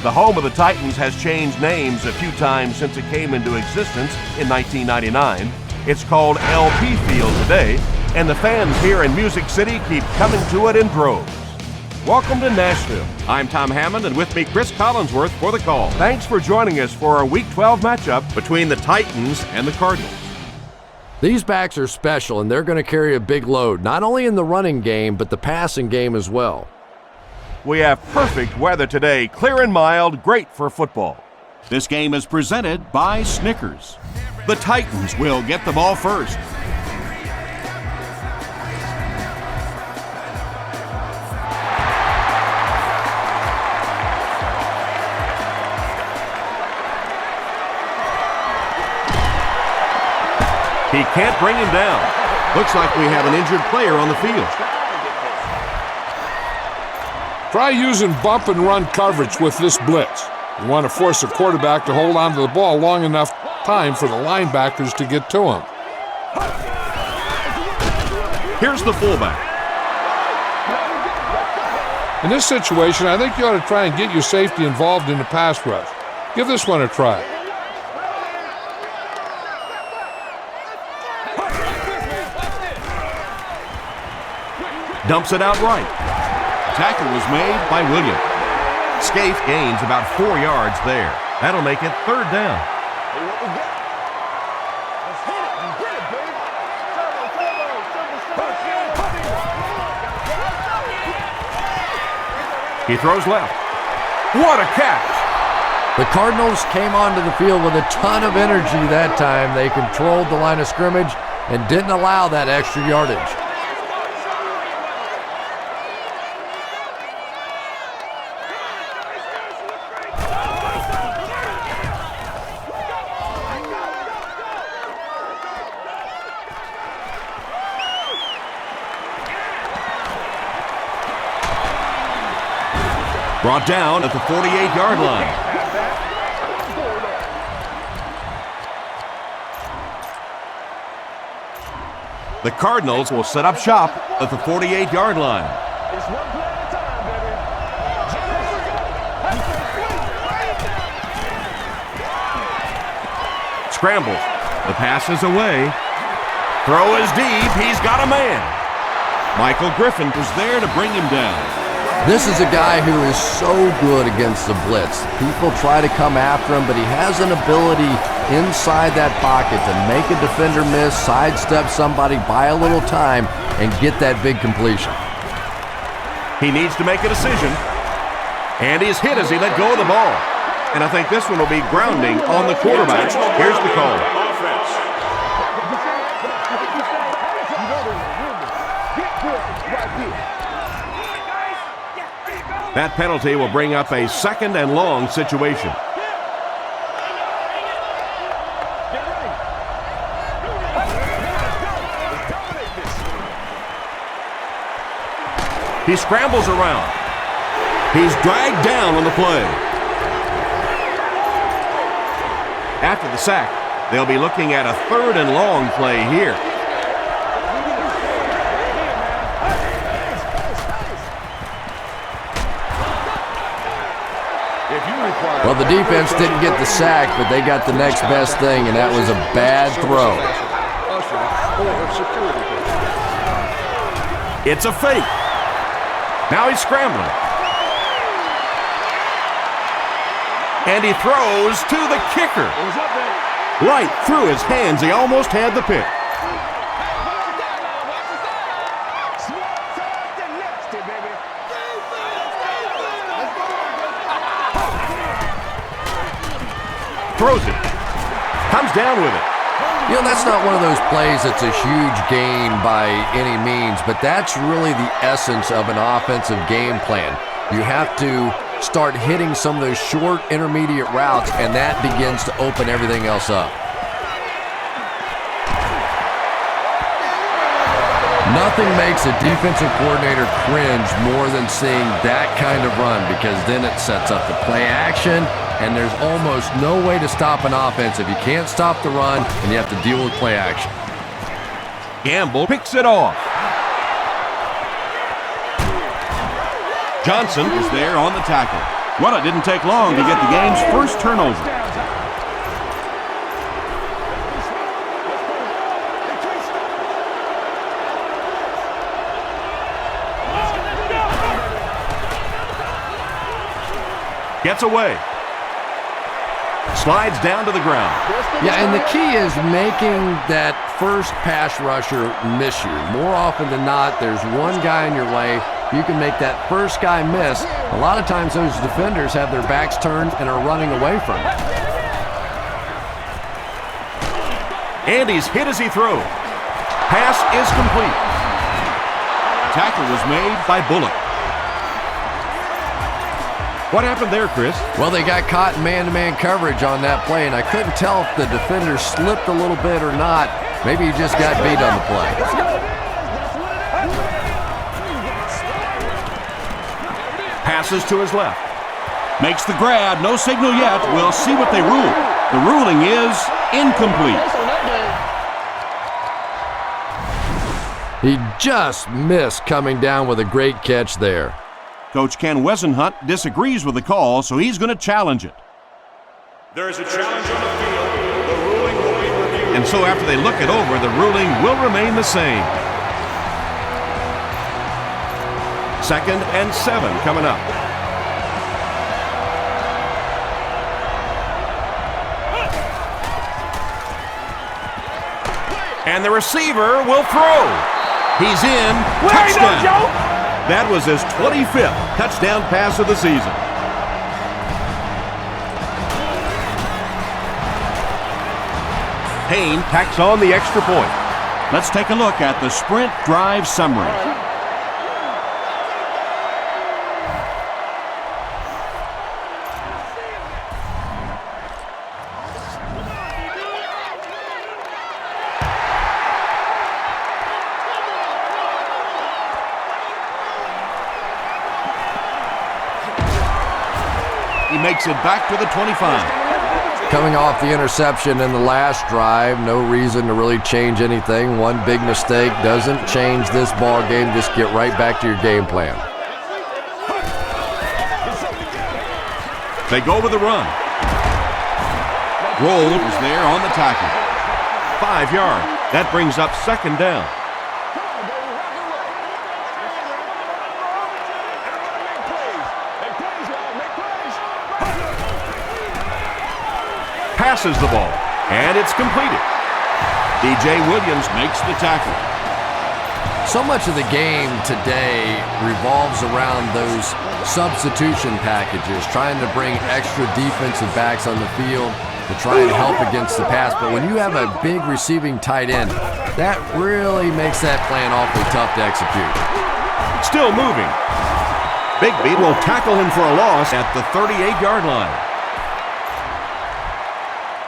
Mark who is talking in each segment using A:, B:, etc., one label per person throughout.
A: The home of the Titans has changed names a few times since it came into existence in 1999. It's called LP Field today, and the fans here in Music City keep coming to it in droves. Welcome to Nashville. I'm Tom Hammond, and with me, Chris Collinsworth for the call. Thanks for joining us for our Week 12 matchup between the Titans and the Cardinals.
B: These backs are special, and they're going to carry a big load, not only in the running game, but the passing game as well.
A: We have perfect weather today, clear and mild, great for football. This game is presented by Snickers. The Titans will get the ball first. He can't bring him down. Looks like we have an injured player on the field.
C: Try using bump and run coverage with this blitz. You want to force the quarterback to hold on to the ball long enough time for the linebackers to get to him.
A: Here's the fullback.
C: In this situation, I think you ought to try and get your safety involved in the pass rush. Give this one a try.
A: Dumps it out right. Tackle was made by William. Scaife gains about 4 yards there. That'll make it third down. He throws left. What a catch!
B: The Cardinals came onto the field with a ton of energy that time. They controlled the line of scrimmage and didn't allow that extra yardage.
A: Brought down at the 48-yard line. The Cardinals will set up shop at the 48-yard line. Scrambles. The pass is away. Throw is deep. He's got a man. Michael Griffin was there to bring him down.
B: This is a guy who is so good against the blitz. People try to come after him, but he has an ability inside that pocket to make a defender miss, sidestep somebody, buy a little time, and get that big completion.
A: He needs to make a decision, and he's hit as he let go of the ball. And I think this one will be grounding on the quarterback. Here's the call. That penalty will bring up a second and long situation. He scrambles around. He's dragged down on the play. After the sack, they'll be looking at a third and long play here.
B: Well, the defense didn't get the sack, but they got the next best thing, and that was a bad throw.
A: It's a fake. Now he's scrambling. And he throws to the kicker. Right through his hands. He almost had the pick. Throws it. Comes down with it.
B: You know, that's not one of those plays that's a huge gain by any means, but that's really the essence of an offensive game plan. You have to start hitting some of those short, intermediate routes, and that begins to open everything else up. Nothing makes a defensive coordinator cringe more than seeing that kind of run, because then it sets up the play action, and there's almost no way to stop an offense if you can't stop the run and you have to deal with play action.
A: Gamble picks it off. Johnson is there on the tackle.
D: Well, it didn't take long to get the game's first turnover.
A: Gets away. Slides down to the ground.
B: Yeah, and the key is making that first pass rusher miss you. More often than not, there's one guy in your way. You can make that first guy miss. A lot of times those defenders have their backs turned and are running away from it.
A: And he's hit as he throws. Pass is complete.
D: Tackle was made by Bullock.
A: What happened there, Chris?
B: Well, they got caught in man-to-man coverage on that play, and I couldn't tell if the defender slipped a little bit or not. Maybe he just got beat on the play.
A: Passes to his left.
D: Makes the grab. No signal yet. We'll see what they rule. The ruling is incomplete.
B: He just missed coming down with a great catch there.
D: Coach Ken Wesenhunt disagrees with the call, so he's going to challenge it.
E: There is a challenge on the field. The ruling will be reviewed.
A: And so after they look it over, the ruling will remain the same. 2nd and 7 coming up. And the receiver will throw. He's in. Touchdown. That was his 25th touchdown pass of the season. Payne tacks on the extra point.
D: Let's take a look at the sprint drive summary.
A: He makes it back to the 25.
B: Coming off the interception in the last drive, no reason to really change anything. One big mistake doesn't change this ball game. Just get right back to your game plan.
A: They go with the run.
D: Roll is there on the tackle.
A: 5 yards. That brings up 2nd down. Passes the ball, and it's completed. DJ Williams makes the tackle.
B: So much of the game today revolves around those substitution packages, trying to bring extra defensive backs on the field to try and help against the pass. But when you have a big receiving tight end, that really makes that plan awfully tough to execute.
A: Still moving. Bigby will tackle him for a loss at the 38-yard line.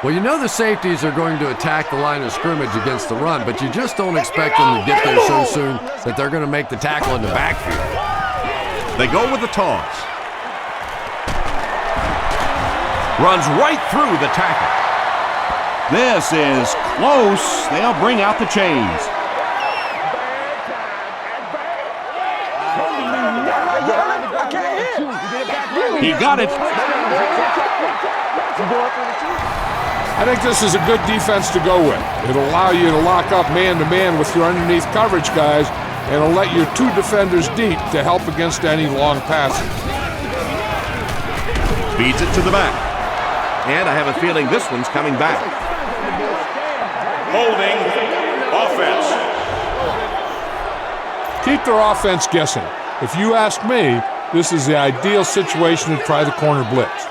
B: Well, you know the safeties are going to attack the line of scrimmage against the run, but you just don't expect them to get there so soon that they're going to make the tackle in the backfield.
A: They go with the toss. Runs right through the tackle.
D: This is close. They'll bring out the chains. He got it.
C: I think this is a good defense to go with. It'll allow you to lock up man-to-man with your underneath coverage guys, and it'll let your 2 defenders deep to help against any long passes.
A: Feeds it to the back. And I have a feeling this one's coming back.
E: Holding offense.
C: Keep their offense guessing. If you ask me, this is the ideal situation to try the corner blitz.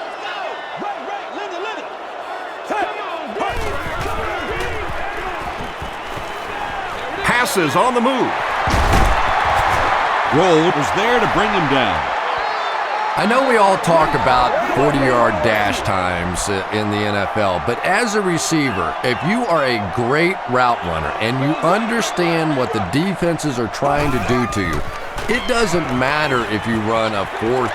A: Passes on the move.
D: Roll was there to bring him down.
B: I know we all talk about 40-yard dash times in the NFL, but as a receiver, if you are a great route runner and you understand what the defenses are trying to do to you, it doesn't matter if you run a 4.340.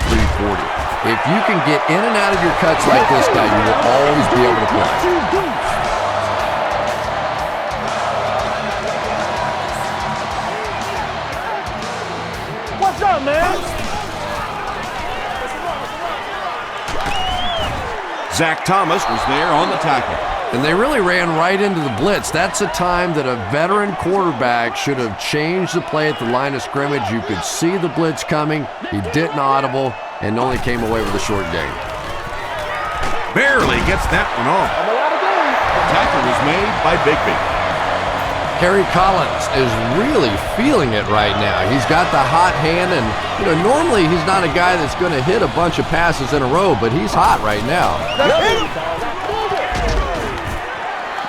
B: If you can get in and out of your cuts like this guy, you will always be able to play.
D: Zach Thomas was there on the tackle.
B: And they really ran right into the blitz. That's a time that a veteran quarterback should have changed the play at the line of scrimmage. You could see the blitz coming. He didn't audible and only came away with a short gain.
A: Barely gets that one off. The tackle was made by Bigby.
B: Kerry Collins is really feeling it right now. He's got the hot hand, and normally he's not a guy that's going to hit a bunch of passes in a row, but he's hot right now.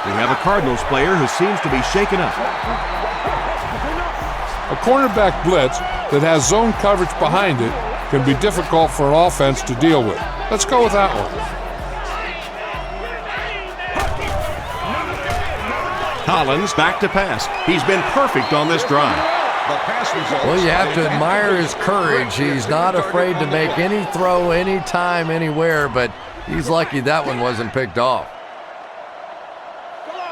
A: We have a Cardinals player who seems to be shaken up.
C: A cornerback blitz that has zone coverage behind it can be difficult for an offense to deal with. Let's go with that one.
A: Collins back to pass. He's been perfect on this drive.
B: Well, you have to admire his courage. He's not afraid to make any throw, anytime, anywhere, but he's lucky that one wasn't picked off.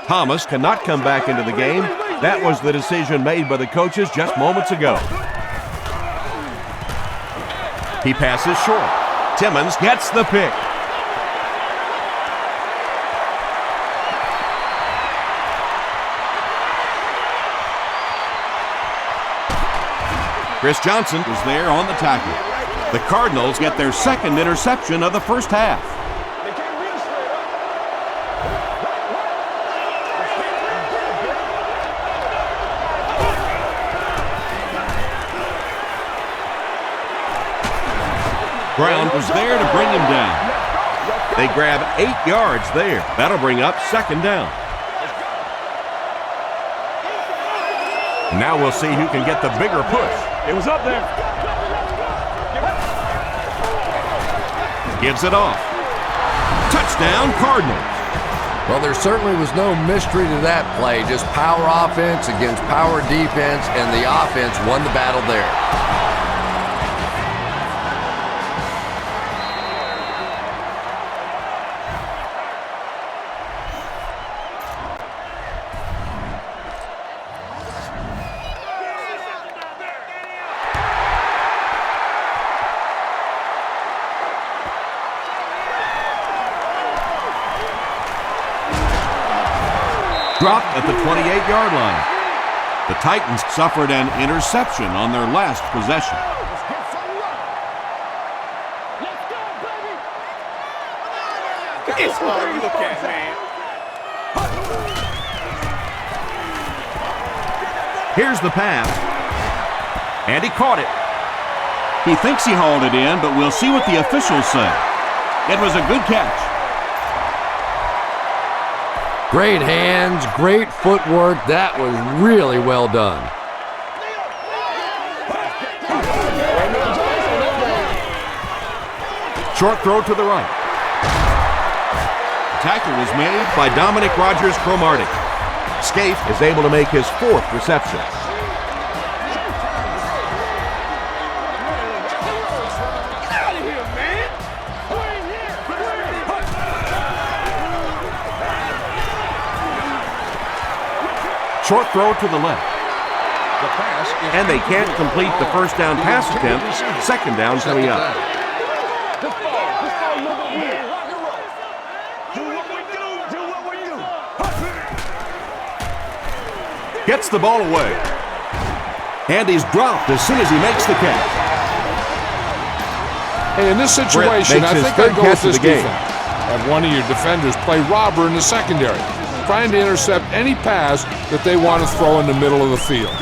A: Thomas cannot come back into the game. That was the decision made by the coaches just moments ago. He passes short. Timmons gets the pick. Chris Johnson
D: Was there on the tackle.
A: The Cardinals get their second interception of the first half.
D: Brown was there to bring him down.
A: They grab 8 yards there. That'll bring up second down. Now we'll see who can get the bigger push.
E: It was up there.
A: Gives it off. Touchdown, Cardinals.
B: Well, there certainly was no mystery to that play. Just power offense against power defense, and the offense won the battle there.
A: Dropped at the 28-yard line. The Titans suffered an interception on their last possession.
E: It's all you look at, man.
A: Here's the pass. And he caught it.
D: He thinks he hauled it in, but we'll see what the officials say. It was a good catch.
B: Great hands, great footwork. That was really well done.
A: Short throw to the right. The tackle was made by Dominic Rodgers-Cromartie. Scaife is able to make his 4th reception. Short throw to the left. And they can't complete the first down pass attempt. Second down coming up. Gets the ball away. And he's dropped as soon as he makes the catch.
C: Hey, in this situation, I think I'd go with this defense. Have one of your defenders play robber in the secondary, trying to intercept any pass that they want to throw in the middle of the field.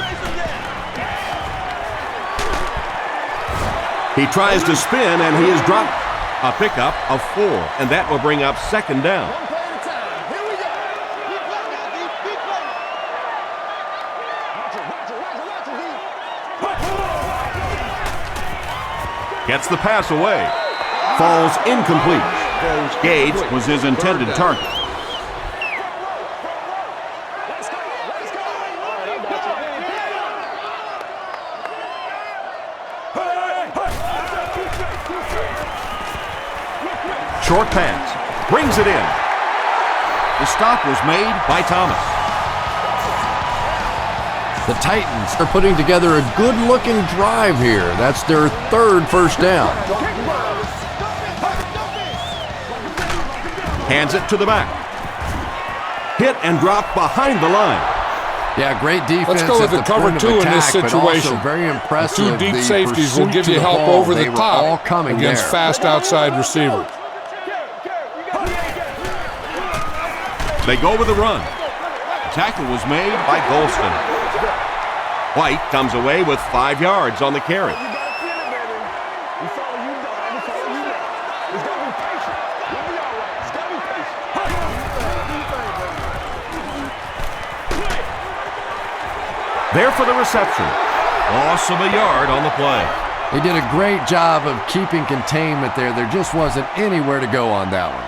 A: He tries to spin, and he is dropped. A pickup of 4, and that will bring up second down. Gets the pass away. Falls incomplete. Gage was his intended target. Short pass. Brings it in. The stop was made by Thomas.
B: The Titans are putting together a good-looking drive here. That's their 3rd first down.
D: Hands it to the back. Hit and drop behind the line.
B: Yeah, great defense.
C: Let's go with the cover two in this situation.
B: Very impressive.
C: The two deep safeties will give you help over the top against fast outside receivers.
D: They go with the run. The tackle was made
A: by Golston. White comes away with 5 yards on the carry. There for the reception. Loss of a yard on the play.
B: He did a great job of keeping containment there. There just wasn't anywhere to go on that one.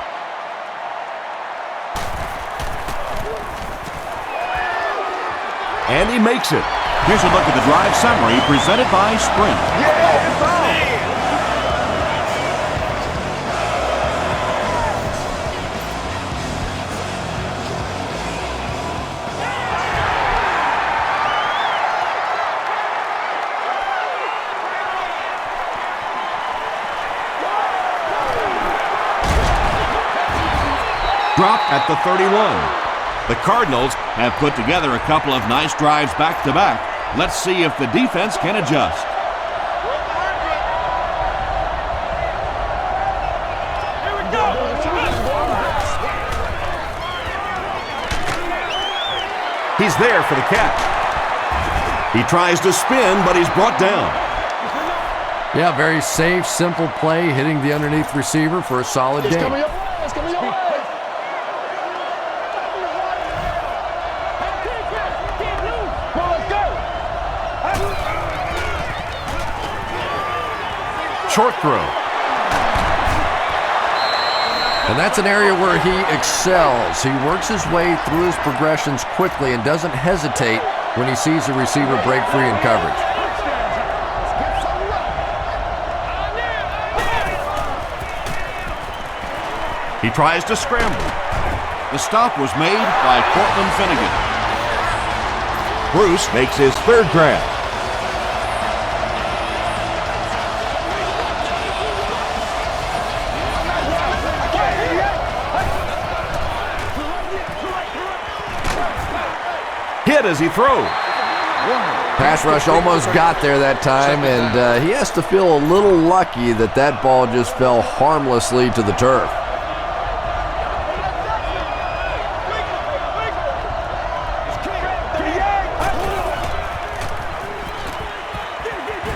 D: And he makes it. Here's a look at the drive summary presented by Sprint. Drop at the 31. The Cardinals have put together a couple of nice drives back-to-back. Let's see if the defense can adjust.
E: Here we go.
A: He's there for the catch. He tries to spin, but he's brought down.
B: Yeah, very safe, simple play, hitting the underneath receiver for a solid gain.
A: Short throw.
B: And that's an area where he excels. He works his way through his progressions quickly and doesn't hesitate when he sees the receiver break free in coverage.
A: He tries to scramble.
D: The stop was made by Cortland Finnegan.
A: Bruce makes his third grab. Hit as he throws.
B: Pass rush almost got there that time, and he has to feel a little lucky that that ball just fell harmlessly to the turf.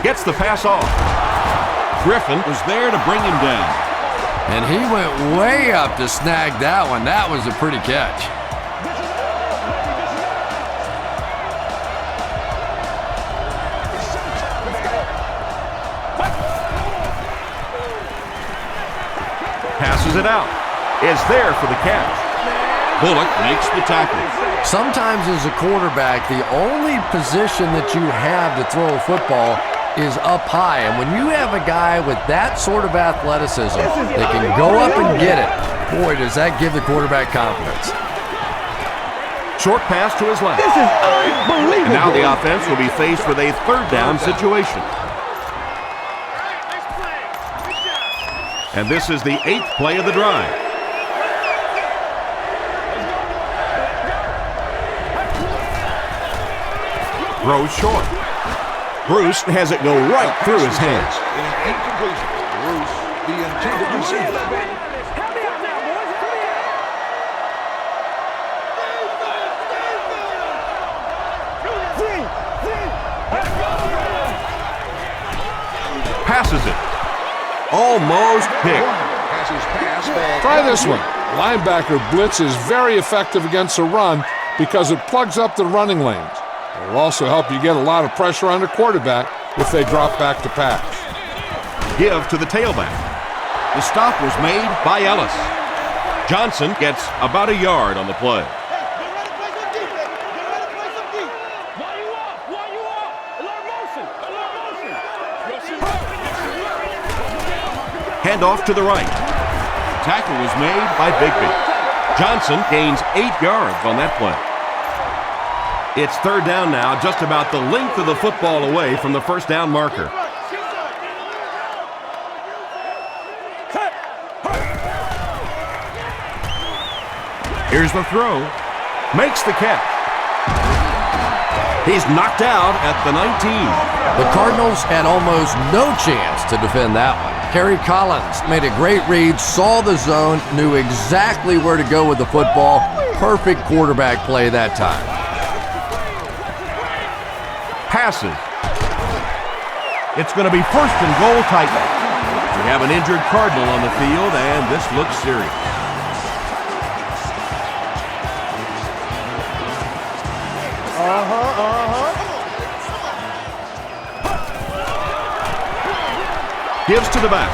A: Gets the pass off. Griffin
D: Was there to bring him down.
B: And he went way up to snag that one. That was a pretty catch.
A: passes it out. Is there for the catch.
D: Bullock makes the tackle.
B: Sometimes as a quarterback, the only position that you have to throw a football is up high. And when you have a guy with that sort of athleticism that can go up and get it, boy, does that give the quarterback confidence.
A: Short pass to his left. This is unbelievable. And now the offense will be faced with a third down situation. And this is the 8th play of the drive. Throws short. Bruce has it go right through his hands.
F: Incompletion. Bruce, the intended receiver.
A: Passes it. Almost picked.
C: Try this one. Linebacker blitz is very effective against the run because it plugs up the running lanes. It will also help you get a lot of pressure on the quarterback if they drop back to pass.
A: Give to the tailback.
D: The stop was made
A: By Ellis. Johnson gets about a yard on the play. Handoff to the right.
D: tackle was made
A: By Bigby. Johnson gains 8 yards on that play. It's third down now, just about the length of the football away from the first down marker. Here's the throw. Makes the catch. He's knocked out at the 19.
B: The Cardinals had almost no chance to defend that one. Kerry Collins made a great read, saw the zone, knew exactly where to go with the football. Perfect quarterback play that time.
A: Passes. It's going to be first and goal Titans. We have an injured Cardinal on the field, and this looks serious. Gives to the back.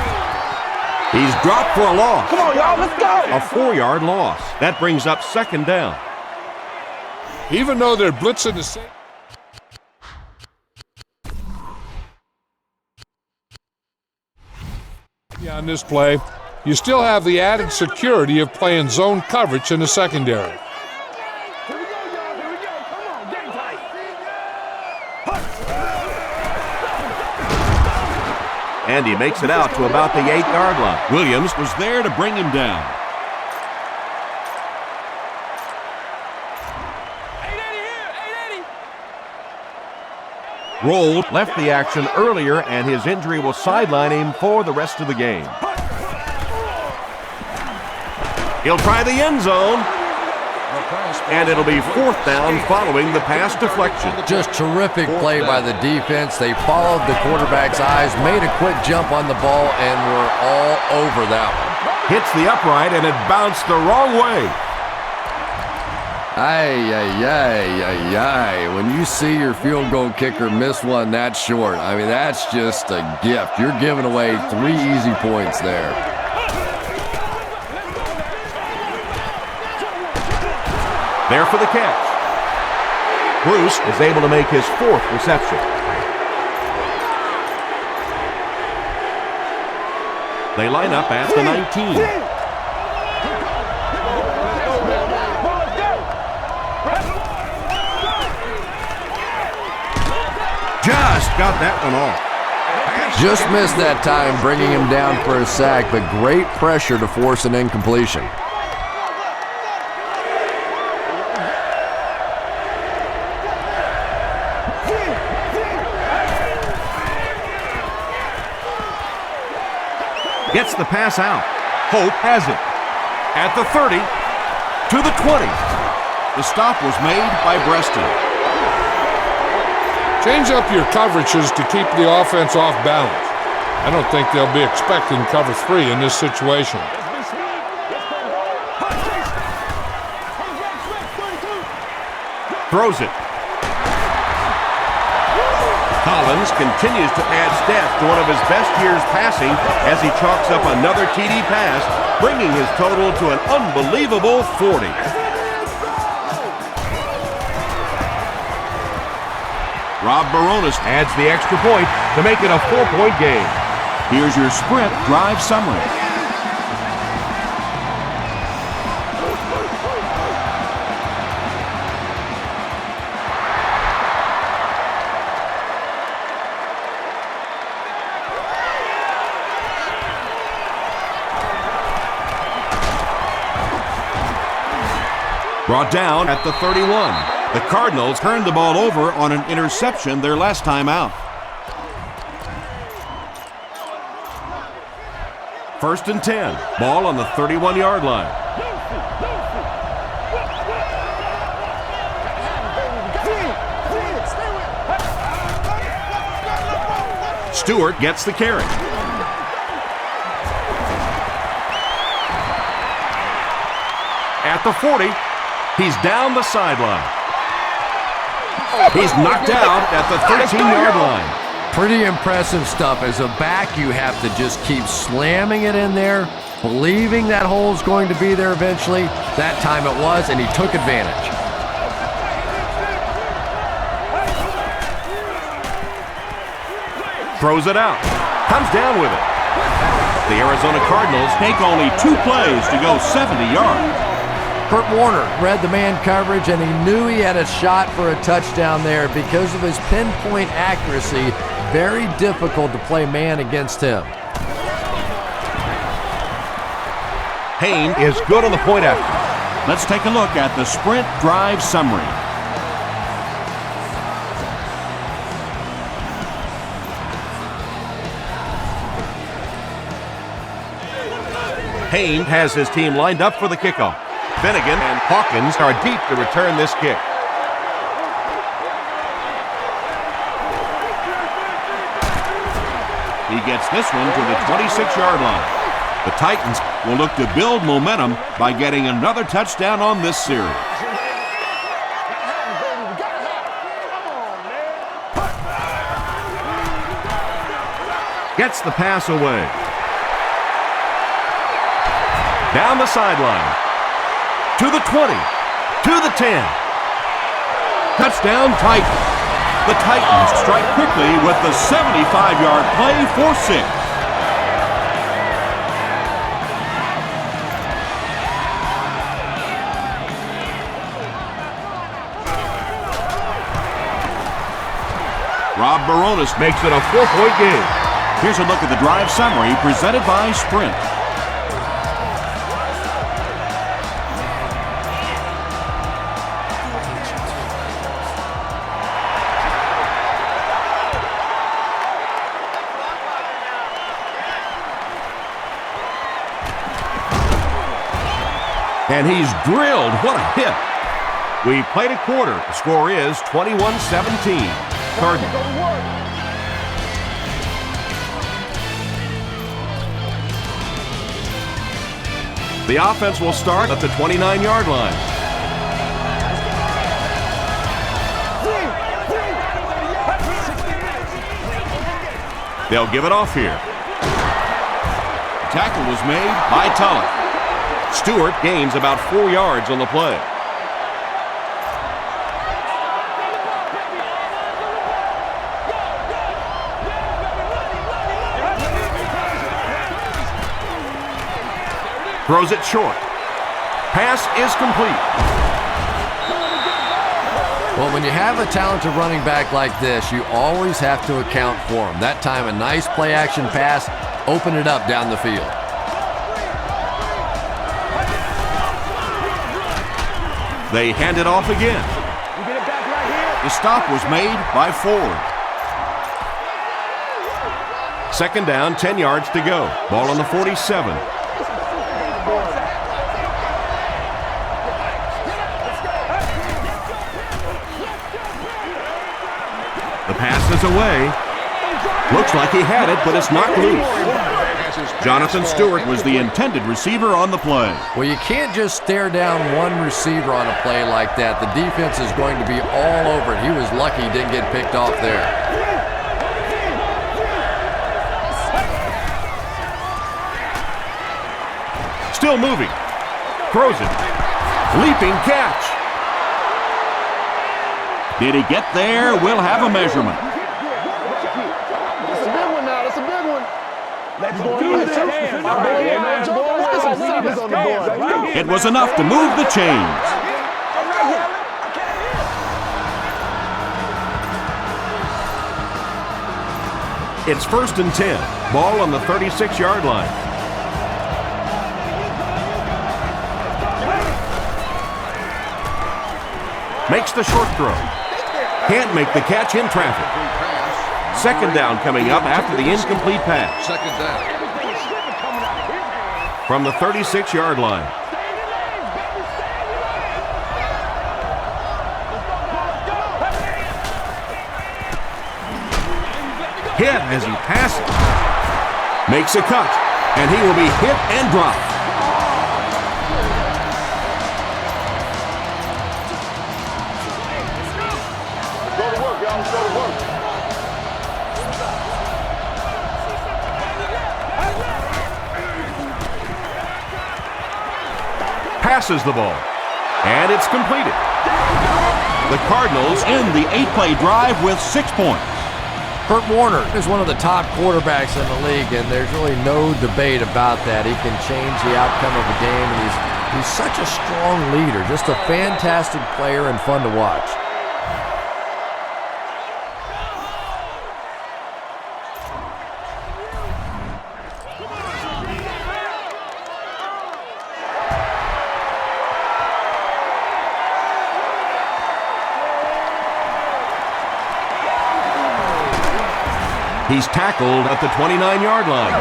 A: He's dropped for a loss.
F: Come on, y'all, let's go.
A: A 4-yard loss. That brings up second down.
C: Even though they're blitzing the same. On this play, you still have the added security of playing zone coverage in the secondary.
F: Here we go, y'all. Here we go. Come on, game tight.
A: And he makes it out to about the 8-yard line.
D: Williams was there to bring him down.
A: Rolled, left the action earlier, and his injury will sideline him for the rest of the game. He'll try the end zone. And it'll be fourth down following the pass deflection.
B: Just terrific play by the defense. They followed the quarterback's eyes, made a quick jump on the ball, and were all over that one.
A: Hits the upright, and it bounced the wrong way.
B: Ay, ay, ay, ay, ay. When you see your field goal kicker miss one that short, I mean, that's just a gift. You're giving away 3 easy points there.
A: There for the catch. Bruce is able to make his 4th reception. They line up at the 19. Just got that one off.
B: Just missed that time, bringing him down for a sack, but great pressure to force an incompletion.
A: Gets the pass out. Hope has it. At the 30, to the 20.
D: The stop was made by Breaston.
C: Change up your coverages to keep the offense off balance. I don't think they'll be expecting cover 3 in this situation.
A: Throws it. Collins continues to add stats to one of his best years passing as he chalks up another TD pass, bringing his total to an unbelievable 40. Rob Baronis adds the extra point to make it a 4-point game.
D: Here's your sprint drive summary.
A: Brought down at the 31. The Cardinals turned the ball over on an interception their last time out. First and 10. Ball on the 31-yard line. Stewart gets the carry. At the 40, he's down the sideline. He's knocked out at the 13-yard line.
B: Pretty impressive stuff. As a back, you have to just keep slamming it in there, believing that hole's going to be there eventually. That time it was, and he took advantage.
A: Throws it out. Comes down with it. The Arizona Cardinals take only 2 plays to go 70 yards.
B: Kurt Warner read the man coverage, and he knew he had a shot for a touchdown there. Because of his pinpoint accuracy, very difficult to play man against him.
A: Hayne is good on the point after.
D: Let's take a look at the sprint drive summary.
A: Payne has his team lined up for the kickoff. Finnegan and Hawkins are deep to return this kick.
D: He gets this one to the 26-yard line. The Titans will look to build momentum by getting another touchdown on this series.
A: Gets the pass away. Down the sideline. To the 20. To the 10. Touchdown Titans.
D: The Titans strike quickly with the 75-yard play for 6. Rob Baronis
A: Makes it a 4-point game.
D: Here's a look at the drive summary presented by Sprint.
A: And he's drilled. What a hit. We've played a quarter. The score is 21-17. Cardinals. The offense will start at the 29-yard line. They'll give it off here.
D: Tackle was made by Tulloch.
A: Stewart gains about 4 yards on the play. Throws it short. Pass is complete.
B: Well, when you have a talented running back like this, you always have to account for him. That time, a nice play-action pass opened it up down the field.
A: They hand it off again.
D: The stop was made by Ford.
A: Second down, 10 yards to go. Ball on the 47. The pass is away. Looks like he had it, but it's knocked loose. Jonathan Stewart was the intended receiver on the play.
B: Well, you can't just stare down one receiver on a play like that. The defense is going to be all over it. He was lucky he didn't get picked off there.
A: Still moving. Throws it. Leaping catch.
D: Did he get there? We'll have a measurement.
F: That's a big one now. That's a big one.
E: Let's do this.
D: It was enough to move the chains.
A: It's 1st and 10. Ball on the 36-yard line. Makes the short throw. Can't make the catch in traffic. Second down coming up after the incomplete pass.
B: Second down.
A: From the 36-yard line. Hit as he passes. Makes a cut. And he will be hit and dropped. Passes the ball, and it's completed.
D: The Cardinals end the 8-play drive with 6 points.
B: Kurt Warner is one of the top quarterbacks in the league, and there's really no debate about that. He can change the outcome of a game, and he's such a strong leader, just a fantastic player and fun to watch.
D: He's tackled at the 29-yard line.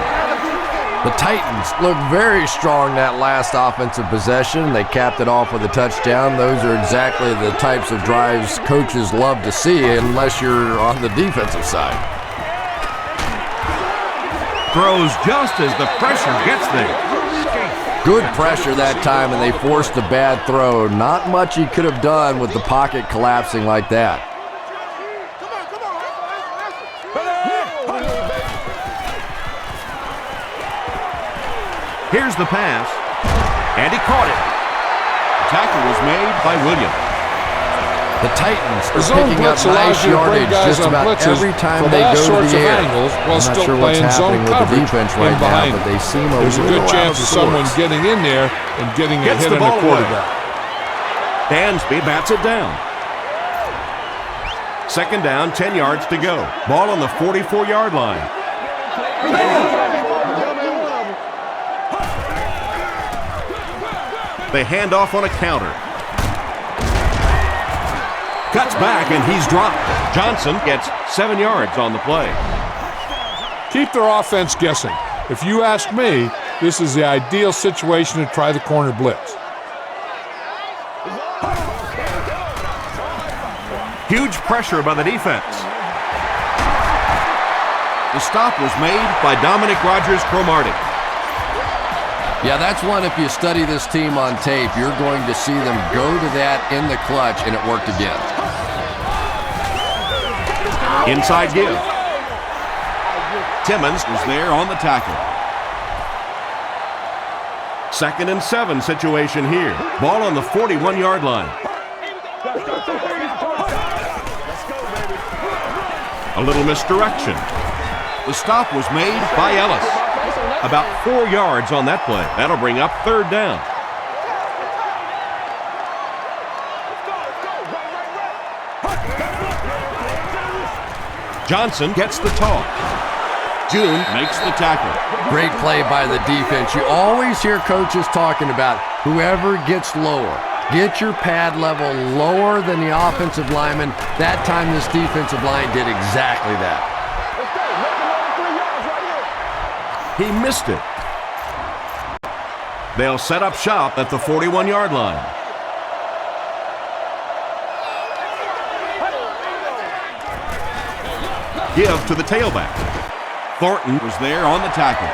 B: The Titans look very strong that last offensive possession. They capped it off with a touchdown. Those are exactly the types of drives coaches love to see unless you're on the defensive side.
A: Throws just as the pressure gets there.
B: Good pressure that time, and they forced a bad throw. Not much he could have done with the pocket collapsing like that.
A: Here's the pass, and he caught it.
D: The tackle was made by Williams.
B: The Titans are
C: Zone
B: picking up
C: blitz allows
B: nice
C: you to bring
B: yardage
C: guys
B: just
C: on
B: about
C: blitzes
B: every time
C: from
B: they
C: all
B: go to
C: sorts
B: the
C: of
B: air.
C: angles while
B: I'm not
C: still
B: sure what's
C: playing zone
B: happening with the
C: coverage
B: defense
C: in
B: right now,
C: behind
B: but
C: them.
B: they seem a
C: There's a
B: little
C: good
B: out
C: chance
B: of
C: of someone
B: sorts.
C: getting in there and getting a
A: Gets
C: hit
A: the
C: on the
A: ball away.
C: quarterback.
A: Dansby bats it down. Second down, 10 yards to go. Ball on the 44-yard line. They hand off on a counter. Cuts back, and he's dropped. Johnson gets 7 yards on the play.
C: Keep their offense guessing. If you ask me, this is the ideal situation to try the corner blitz.
A: Huge pressure by the defense.
D: The stop was made by Dominic Rodgers-Cromartie.
B: Yeah, that's one, if you study this team on tape, you're going to see them go to that in the clutch, and it worked again.
A: Inside give.
D: Timmons was there on the tackle.
A: 2nd and 7 situation here. Ball on the 41-yard line. A little misdirection.
D: The stop was made by Ellis.
A: About 4 yards on that play. That'll bring up 3rd down. Johnson gets the toss. June makes the tackle.
B: Great play by the defense. You always hear coaches talking about whoever gets lower. Get your pad level lower than the offensive lineman. That time this defensive line did exactly that.
A: He missed it. They'll set up shop at the 41-yard line. Give to the tailback. Thornton was there on the tackle.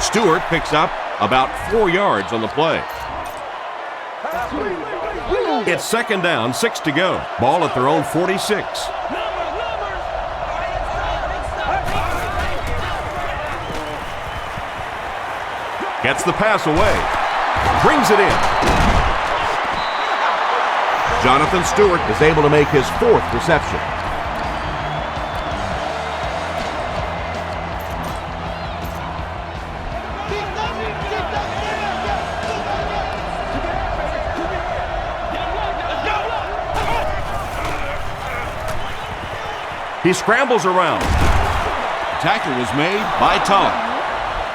A: Stewart picks up about 4 yards on the play. It's 2nd down, 6 to go. Ball at their own 46. Gets the pass away. Brings it in. Jonathan Stewart is able to make his 4th reception. He scrambles around.
D: The tackle was made by Tom.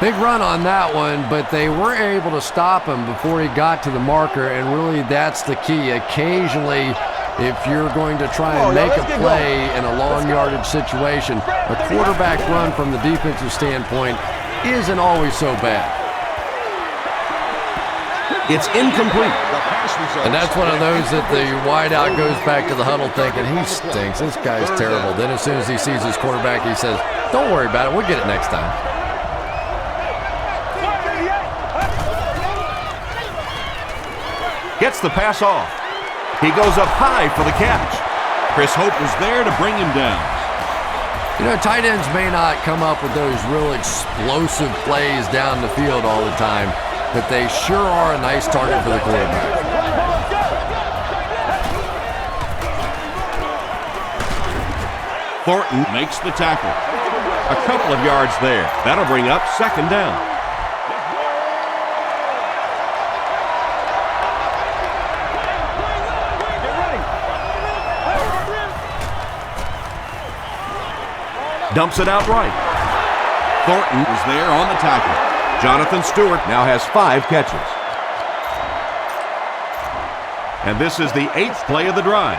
B: Big run on that one, but they weren't able to stop him before he got to the marker, and really that's the key. Occasionally, if you're going to try and make a play in a long yardage situation, a quarterback run from the defensive standpoint isn't always so bad.
A: It's incomplete.
B: And that's one of those that the wideout goes back to the huddle thinking, he stinks, this guy's terrible. Then as soon as he sees his quarterback, he says, don't worry about it, we'll get it next time.
A: Gets the pass off. He goes up high for the catch.
D: Chris Hope was there to bring him down.
B: You know, tight ends may not come up with those real explosive plays down the field all the time, but they sure are a nice target for the quarterback.
D: Thornton makes the tackle.
A: A couple of yards there. That'll bring up 2nd down. Dumps it out right.
D: Thornton was there on the tackle.
A: Jonathan Stewart now has 5 catches. And this is the 8th play of the drive.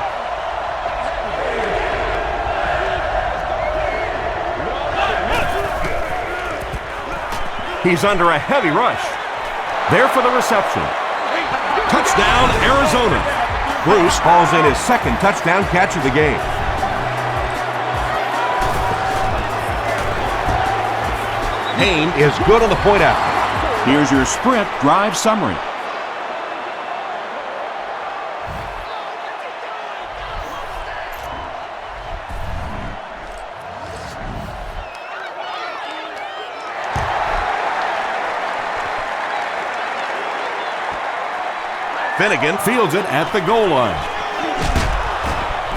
A: He's under a heavy rush. There for the reception.
D: Touchdown, Arizona.
A: Bruce hauls in his second touchdown catch of the game. Hain is good on the point after.
D: Here's your sprint drive summary.
A: Finnegan fields it at the goal line.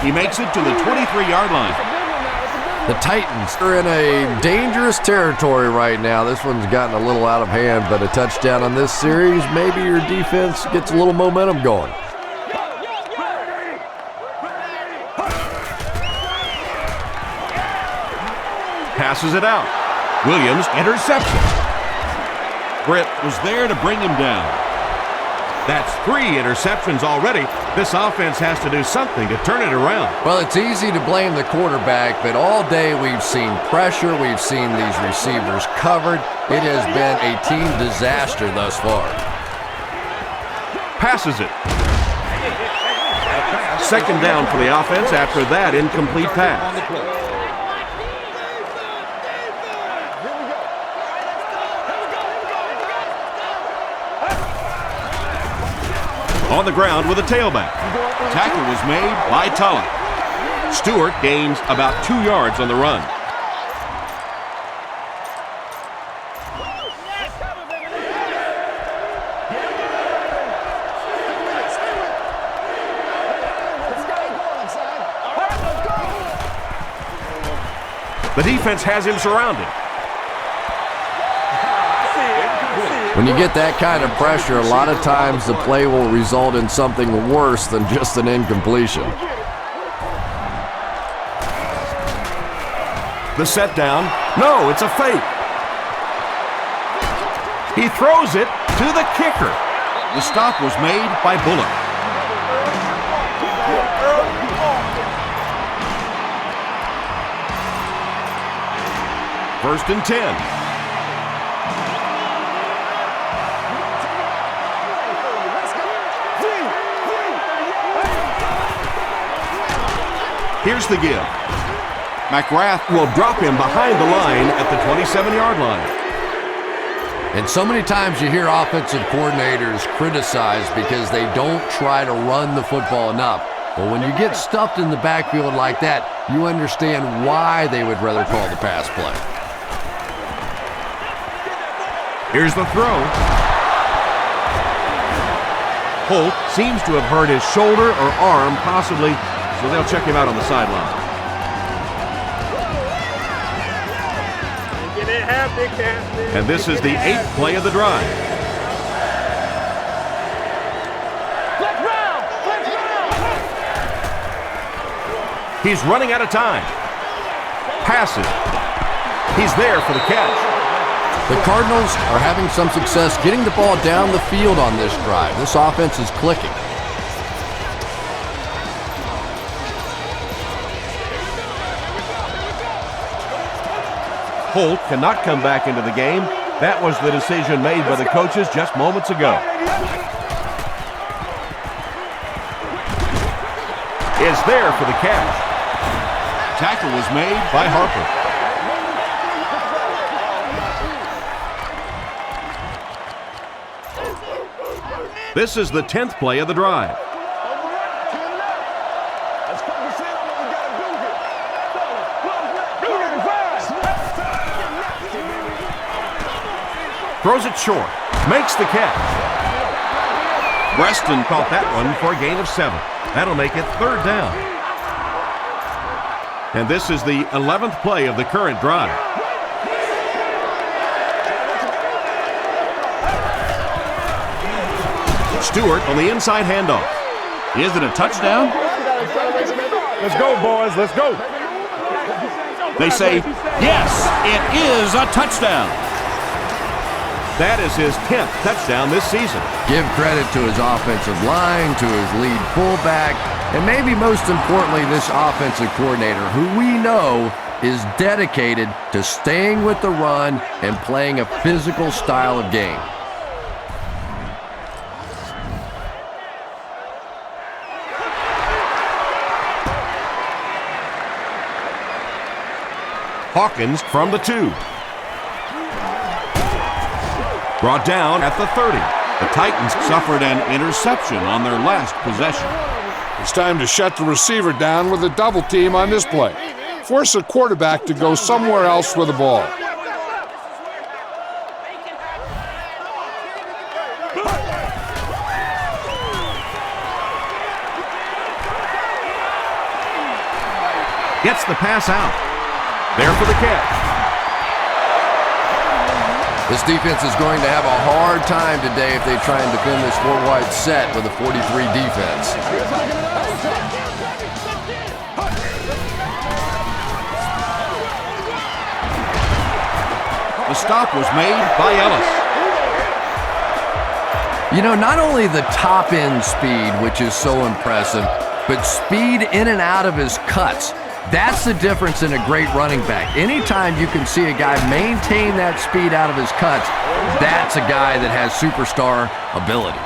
D: He makes it to the 23-yard line.
B: The Titans are in a dangerous territory right now. This one's gotten a little out of hand, but a touchdown on this series, maybe your defense gets a little momentum going.
A: Passes it out. Williams, interception.
D: Britt was there to bring him down.
A: That's 3 interceptions already. This offense has to do something to turn it around.
B: Well, it's easy to blame the quarterback, but all day we've seen pressure. We've seen these receivers covered. It has been a team disaster thus far.
A: Passes it. Second down for the offense after that incomplete pass. On the ground with a tailback.
D: Tackle was made by Tulloch.
A: Stewart gains about 2 yards on the run. The defense has him surrounded.
B: When you get that kind of pressure, a lot of times the play will result in something worse than just an incompletion.
A: The set down. No, it's a fake. He throws it to the kicker.
D: The stop was made by Bullock.
A: First and 10. Here's the give. McGrath will drop him behind the line at the 27-yard line.
B: And so many times you hear offensive coordinators criticized because they don't try to run the football enough. Well, when you get stuffed in the backfield like that, you understand why they would rather call the pass play.
A: Here's the throw. Holt seems to have hurt his shoulder or arm, possibly, so they'll check him out on the sideline. And this is the 8th play of the drive. He's running out of time. Passes. He's there for the catch.
B: The Cardinals are having some success getting the ball down the field on this drive. This offense is clicking.
A: Holt cannot come back into the game. That was the decision made by the coaches just moments ago. Is there for the catch.
D: Tackle was made
A: By Harper. This is the 10th play of the drive. Throws it short. Makes the catch. Preston caught that one for a gain of 7. That'll make it 3rd down. And this is the 11th play of the current drive. Stewart on the inside handoff.
D: Is it a touchdown?
F: Let's go, boys. Let's go.
D: They say, yes, it is a touchdown.
A: That is his 10th touchdown this season.
B: Give credit to his offensive line, to his lead fullback, and maybe most importantly, this offensive coordinator, who we know is dedicated to staying with the run and playing a physical style of game.
A: Hawkins from the 2. Brought down at the 30. The Titans suffered an interception on their last possession.
C: It's time to shut the receiver down with a double team on this play. Force the quarterback to go somewhere else with the ball.
A: Gets the pass out. There for the catch.
B: This defense is going to have a hard time today if they try and defend this four-wide set with a 43 defense.
D: The stop was made by Ellis.
B: You know, not only the top-end speed, which is so impressive, but speed in and out of his cuts. That's the difference in a great running back. Anytime you can see a guy maintain that speed out of his cuts, that's a guy that has superstar ability.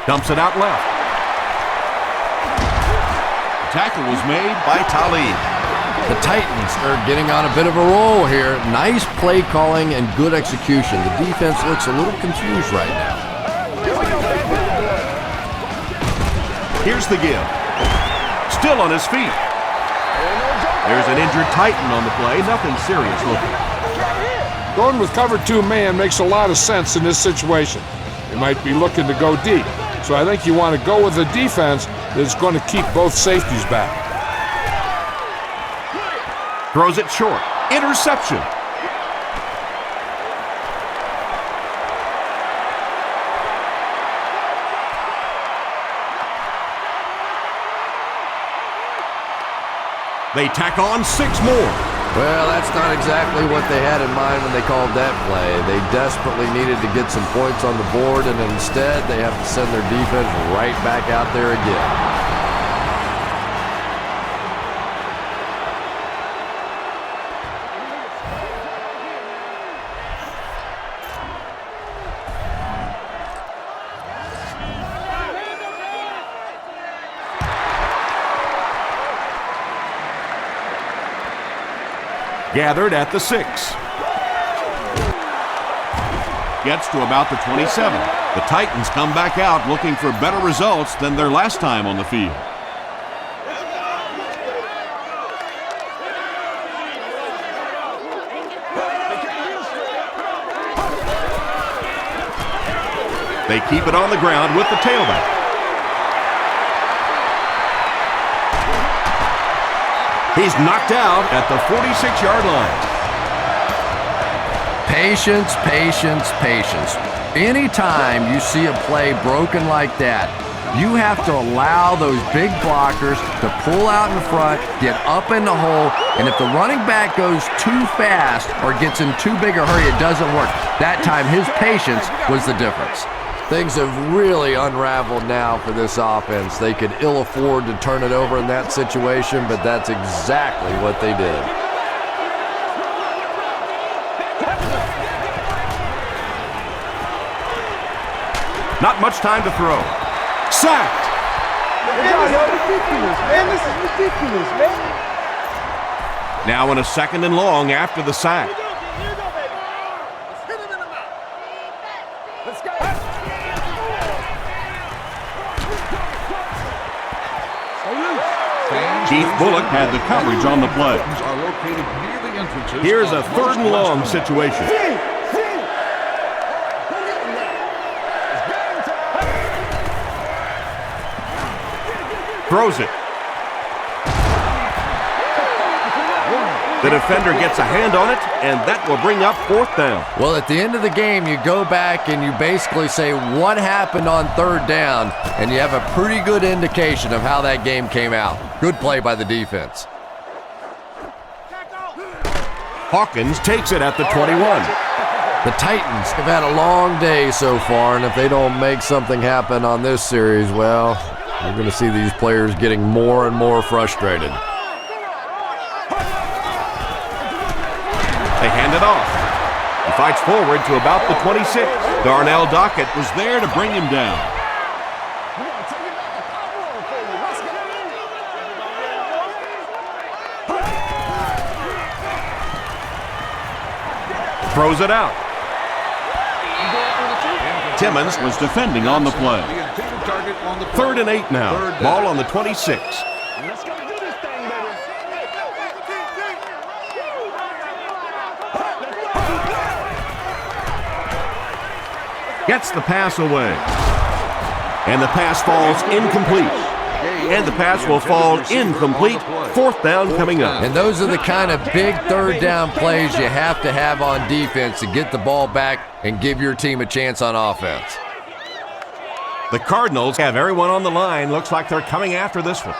A: Dumps it out left.
D: The tackle was made by Talib.
B: The Titans are getting on a bit of a roll here. Nice play calling and good execution. The defense looks a little confused right now.
A: Here's the give. Still on his feet. There's an injured Titan on the play. Nothing serious looking.
C: Going with cover 2 man makes a lot of sense in this situation. You might be looking to go deep. So I think you want to go with a defense that's going to keep both safeties back.
A: Throws it short. Interception. They tack on 6 more.
B: Well, that's not exactly what they had in mind when they called that play. They desperately needed to get some points on the board, and instead they have to send their defense right back out there again.
A: Gathered at the 6.
D: Gets to about the 27.
A: The Titans come back out looking for better results than their last time on the field. They keep it on the ground with the tailback. He's knocked out at the 46-yard line.
B: Patience, patience, patience. Anytime you see a play broken like that, you have to allow those big blockers to pull out in front, get up in the hole, and if the running back goes too fast or gets in too big a hurry, it doesn't work. That time, his patience was the difference. Things have really unraveled now for this offense. They could ill afford to turn it over in that situation, but that's exactly what they did.
A: Not much time to throw. Sacked.
F: Man, this is ridiculous, man. This is ridiculous, man.
A: Now in a 2nd and long after the sack.
F: Let's go.
A: Keith Bullock had the coverage on the play. Here's a 3rd and long situation. Throws it. The defender gets a hand on it, and that will bring up 4th down.
B: Well, at the end of the game, you go back and you basically say what happened on 3rd down, and you have a pretty good indication of how that game came out. Good play by the defense.
A: Hawkins takes it at the 21.
B: The Titans have had a long day so far, and if they don't make something happen on this series, well, we're going to see these players getting more and more frustrated.
A: They hand it off. He fights forward to about the 26.
D: Darnell Dockett was there to bring him down.
A: Throws it out.
D: Timmons was defending on the play.
A: 3rd and 8 now. Ball on the 26. Gets the pass away. And the pass falls incomplete. And the pass will fall incomplete. 4th down coming up.
B: And those are the kind of big 3rd down plays you have to have on defense to get the ball back and give your team a chance on offense.
A: The Cardinals have everyone on the line. Looks like they're coming after this one.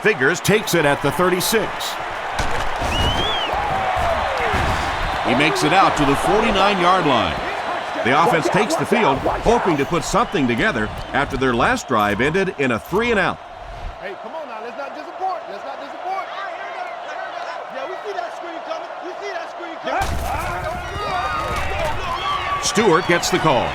A: Figures takes it at the 36.
D: He makes it out to the 49-yard line.
A: The offense takes the field, hoping to put something together after their last drive ended in a 3-and-out.
F: Hey, come on now. Let's not disappoint. Let's not disappoint. Yeah, we see that screen coming. We see that screen coming.
A: Stewart gets the call.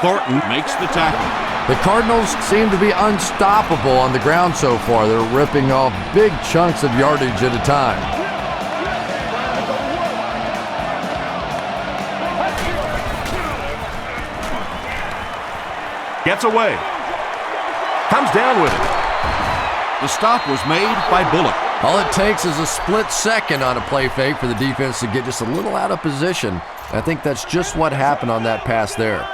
D: Thornton makes the tackle.
B: The Cardinals seem to be unstoppable on the ground so far. They're ripping off big chunks of yardage at a time.
A: Gets away. Comes down with it.
D: The stop was made by Bullock.
B: All it takes is a split second on a play fake for the defense to get just a little out of position. I think that's just what happened on that pass there.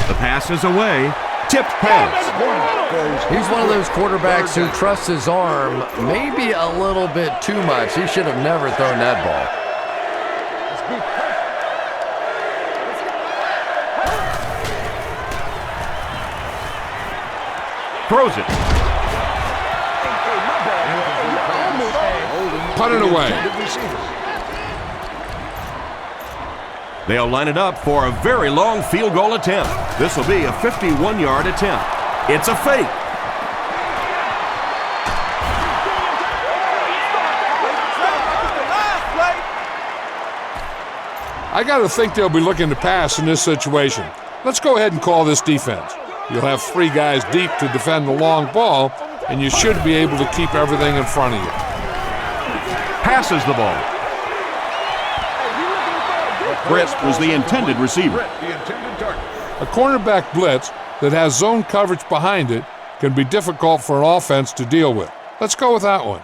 A: The pass is away. Tipped pass.
B: He's one of those quarterbacks who trusts his arm maybe a little bit too much. He should have never thrown that ball.
A: Throws it.
C: Put it away.
A: They'll line it up for a very long field goal attempt. This will be a 51-yard attempt. It's a fake.
C: I got to think they'll be looking to pass in this situation. Let's go ahead and call this defense. You'll have 3 guys deep to defend the long ball, and you should be able to keep everything in front of you.
A: Passes the ball.
D: Britt was the intended receiver.
C: A cornerback blitz that has zone coverage behind it can be difficult for an offense to deal with. Let's go with that one.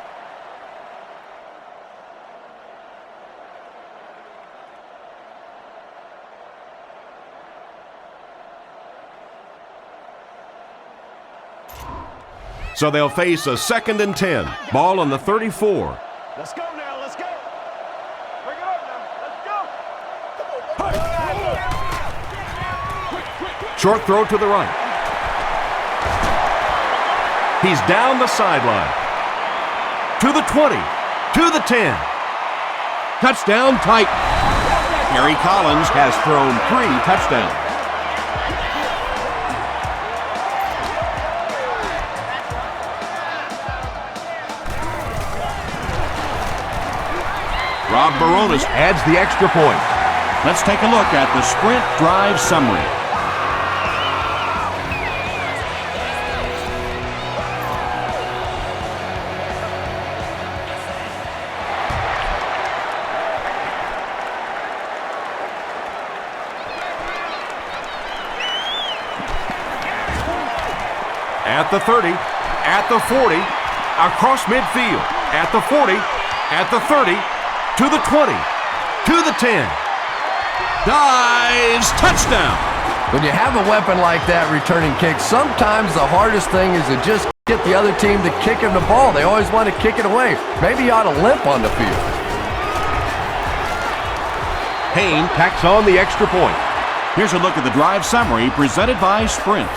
A: So they'll face a 2nd and 10. Ball on the 34.
F: Let's go now. Let's go. Bring it up now. Let's go.
A: Short throw to the right. He's down the sideline. To the 20. To the 10. Touchdown, Titan.
D: Harry Collins has thrown 3 touchdowns.
A: Rob Baronis adds the extra point.
D: Let's take a look at the sprint drive summary.
A: At the 30, at the 40, across midfield, at the 40, at the 30, to the 20, to the 10. Dives, touchdown.
B: When you have a weapon like that returning kicks, sometimes the hardest thing is to just get the other team to kick him the ball. They always want to kick it away. Maybe he ought to limp on the field.
A: Payne tacks on the extra point.
D: Here's a look at the drive summary presented by Sprint.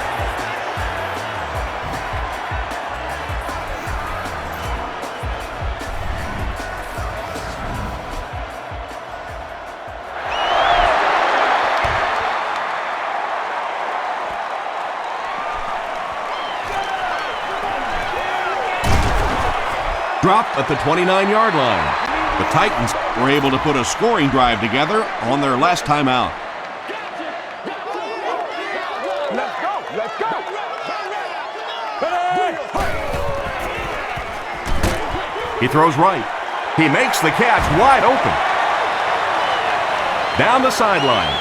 A: Dropped at the 29-yard line.
D: The Titans were able to put a scoring drive together on their last time out.
F: Let's go. Let's go.
A: He throws right. He makes the catch wide open. Down the sideline.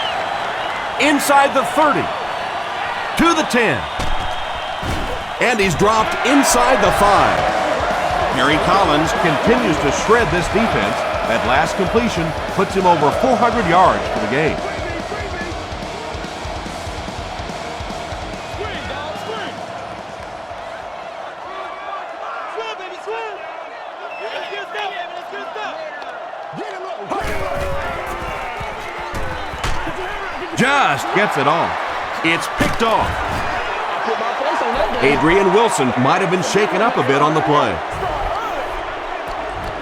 A: Inside the 30. To the 10.
D: And he's dropped inside the 5. Harry Collins
A: Continues to shred this defense. That last completion puts him over 400 yards for the game.
F: Swim, baby, swim. Let's get a stop, baby. Let's get a stop.
A: Just gets it off. It's picked off. Adrian Wilson might have been shaken up a bit on the play.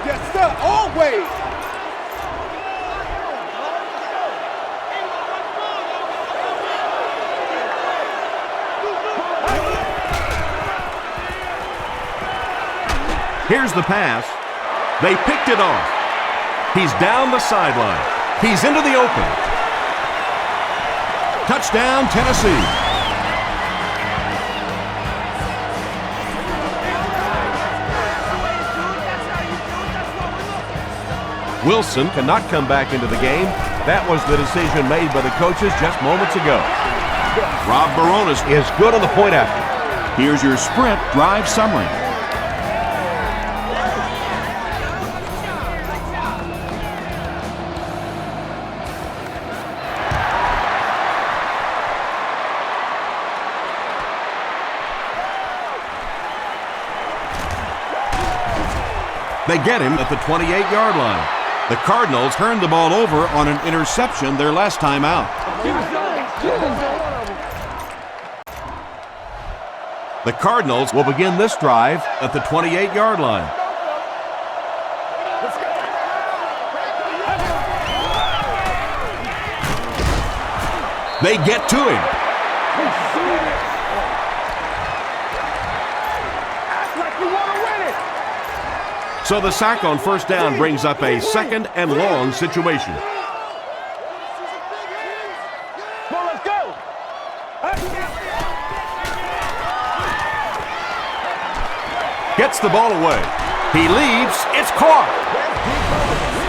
F: Yes, sir. Always.
A: Here's the pass. They picked it off. He's down the sideline. He's into the open. Touchdown, Tennessee. Wilson cannot come back into the game. That was the decision made by the coaches just moments ago.
D: Rob Baronis
A: Is good on the point after.
D: Here's your Sprint drive summary.
A: They get him at the 28-yard line. The Cardinals turned the ball over on an interception their last time out. The Cardinals will begin this drive at the 28-yard line. They get to him. So the sack on first down brings up a second and long situation.
F: Well, let's go.
A: Gets the ball away. He leaves. It's caught.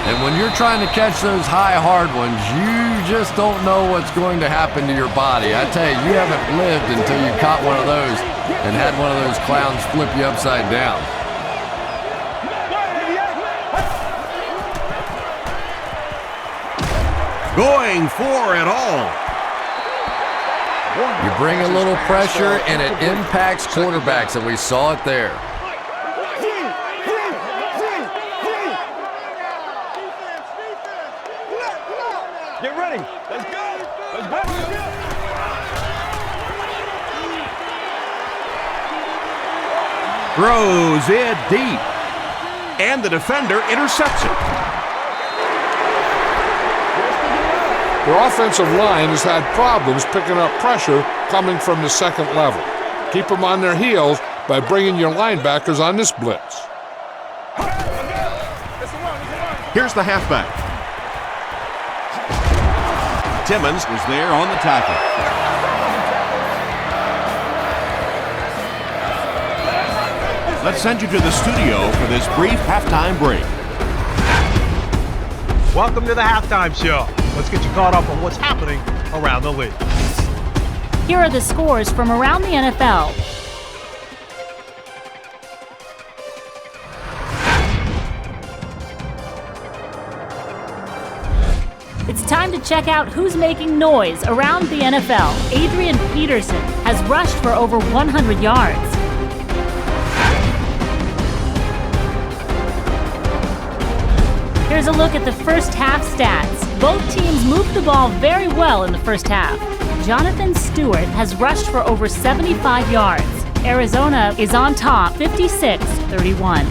B: And when you're trying to catch those high, hard ones, you just don't know what's going to happen to your body. I tell you, you haven't lived until you caught one of those and had one of those clowns flip you upside down.
A: Going for it all.
B: You bring a little pressure and it impacts quarterbacks, and we saw it there.
F: Get ready. Let's go. Let's go.
A: Throws it deep. And the defender intercepts it.
C: Their offensive line has had problems picking up pressure coming from the second level. Keep them on their heels by bringing your linebackers on this blitz.
A: Here's the halfback.
D: Timmons was there on the tackle. Let's send you to the studio for this brief halftime break.
G: Welcome to the halftime show. Let's get you caught up on what's happening around the league.
H: Here are the scores from around the NFL. It's time to check out who's making noise around the NFL. Adrian Peterson has rushed for over 100 yards. Here's a look at the first half stats. Both teams moved the ball very well in the first half. Jonathan Stewart has rushed for over 75 yards. Arizona is on top, 56-31.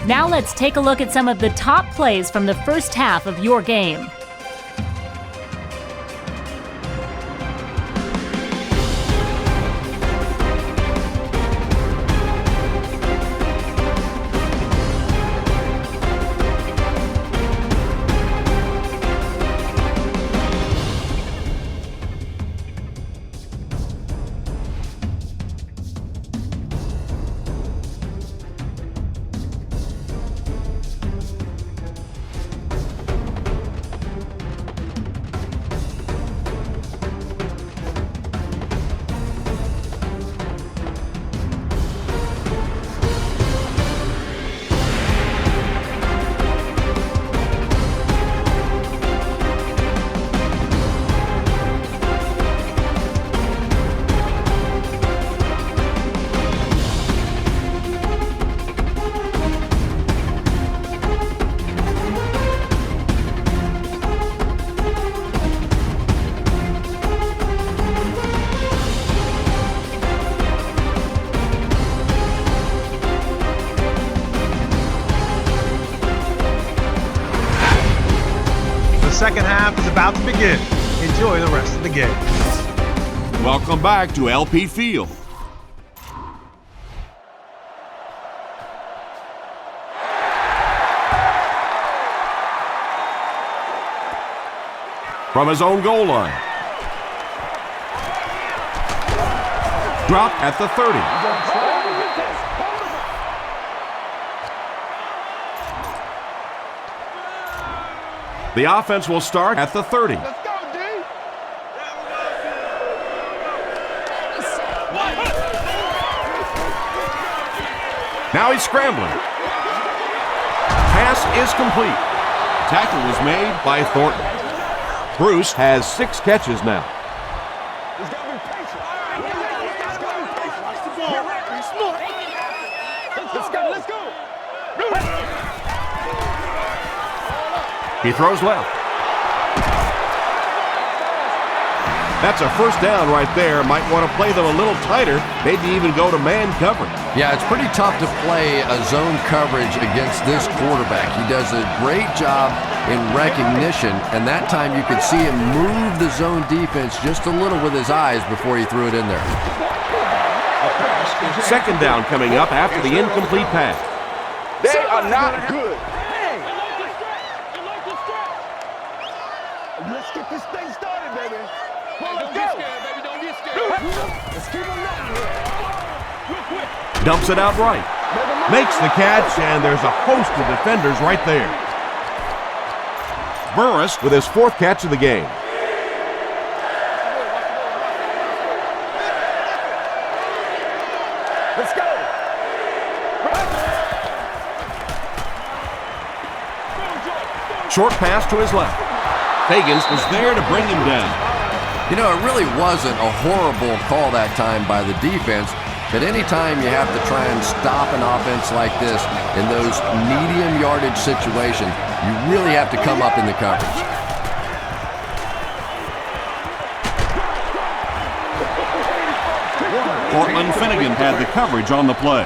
H: Now let's take a look at some of the top plays from the first half of your game.
G: Second half is about to begin. Enjoy the rest of the game.
D: Welcome back to LP Field. From his own goal line. Drop at the 30. The offense will start at the 30.
F: Let's go, D.
A: Now he's scrambling. Pass is complete.
D: Tackle was made by Thornton.
A: Bruce has 6 catches now.
F: He's got to be patient. He's got to be patient. Watch the ball. He's smart. Let's go.
A: He throws left. That's a first down right there. Might want to play them a little tighter, maybe even go to man coverage.
B: Yeah, it's pretty tough to play a zone coverage against this quarterback. He does a great job in recognition, and that time you could see him move the zone defense just a little with his eyes before he threw it in there.
A: Second down coming up after the incomplete pass.
F: They are not good. Let's get this thing started, baby. Let's go. Don't get scared. Let's keep them running here. Real quick.
A: Dumps it out right. Makes the catch, and there's a host of defenders right there. Burris with his 4th catch of the game.
F: Let's go.
A: Short pass to his left.
D: Fagans was there to bring him down.
B: You know, it really wasn't a horrible call that time by the defense, but anytime you have to try and stop an offense like this in those medium yardage situations, you really have to come up in the coverage.
D: Cortland Finnegan had the coverage on the play.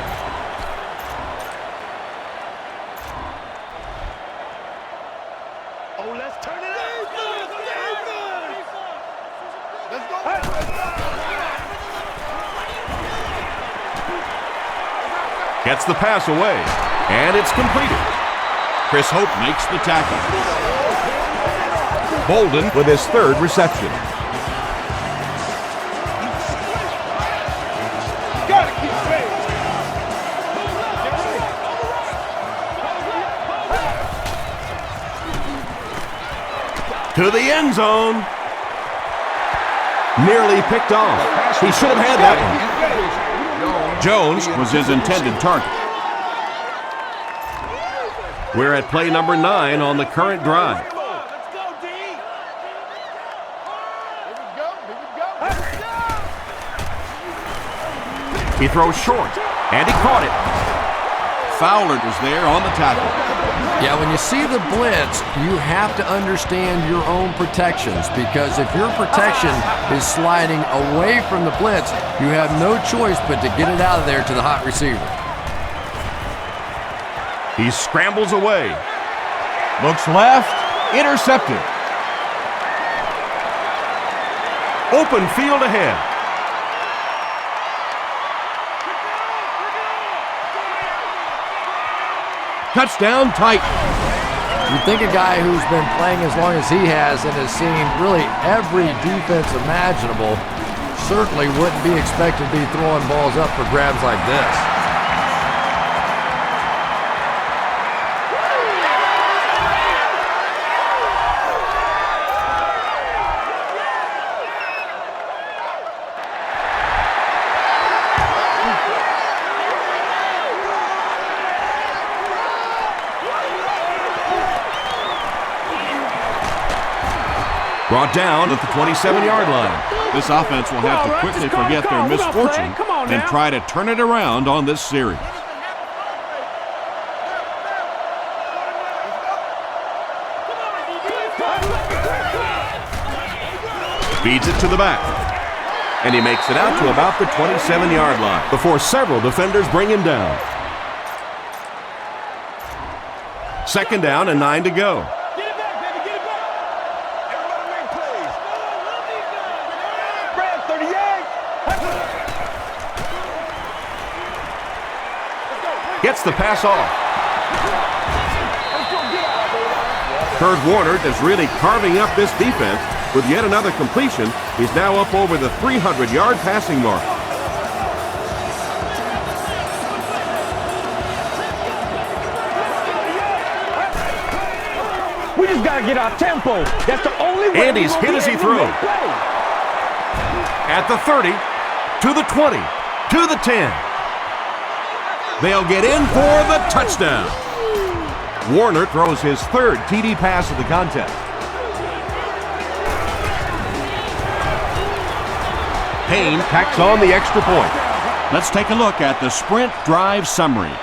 F: Oh, let's turn it up. Let's go.
A: Gets the pass away, and it's completed.
D: Chris Hope makes the tackle.
A: Bolden with his 3rd reception.
F: Gotta keep playing.
A: To the end zone. Nearly picked off. He should have had that one.
D: Jones was his intended target.
A: We're at play number 9 on the current drive.
F: Let's go, D. Here we go.
A: He throws short.
D: And he caught it. Fowler was there on the tackle.
B: Yeah, when you see the blitz, you have to understand your own protections, because if your protection is sliding away from the blitz, you have no choice but to get it out of there to the hot receiver.
A: He scrambles away. Looks left. Intercepted. Open field ahead. Touchdown, Titans.
B: You'd think a guy who's been playing as long as he has and has seen really every defense imaginable certainly wouldn't be expected to be throwing balls up for grabs like this.
A: Brought down at the 27-yard line.
D: This offense will have to quickly forget their misfortune and try to turn it around on this series.
A: Feeds it to the back. And he makes it out to about the 27-yard line before several defenders bring him down. 2nd down and 9 to go. Gets the pass off. Kurt Warner is really carving up this defense with yet another completion. He's now up over the 300-yard passing mark.
F: We just got to get our tempo. That's the only way.
A: And he's hit as he throws. At the 30, to the 20, to the 10. They'll get in for the touchdown. Warner throws his 3rd TD pass of the contest. Payne tacks on the extra point.
D: Let's take a look at the sprint drive summary.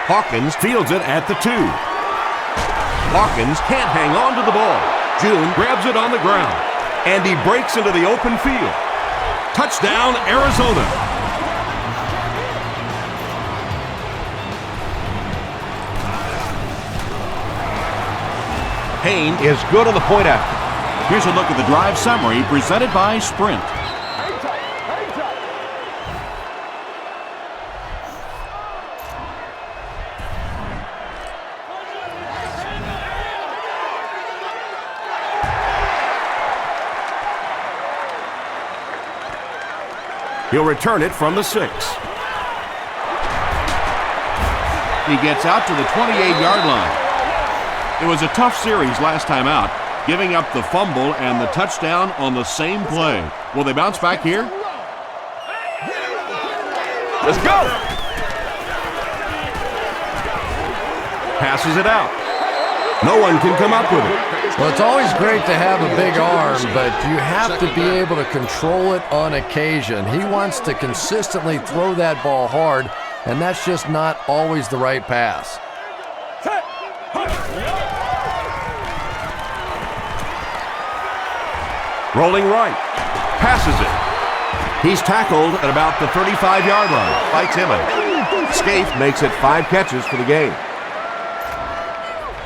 A: Hawkins fields it at the 2. Hawkins can't hang on to the ball. June grabs it on the ground, and he breaks into the open field. Touchdown, Arizona. Payne is good on the point after.
D: Here's a look at the drive summary presented by Sprint.
A: He'll return it from the 6.
D: He gets out to the 28-yard line. It was a tough series last time out, giving up the fumble and the touchdown on the same play. Will they bounce back here?
A: Let's go! Passes it out. No one can come up with it.
B: Well, it's always great to have a big arm, but you have to be able to control it on occasion. He wants to consistently throw that ball hard, and that's just not always the right pass.
A: Rolling right. Passes it. He's tackled at about the 35-yard line by Timmons. Scaife makes it 5 catches for the game.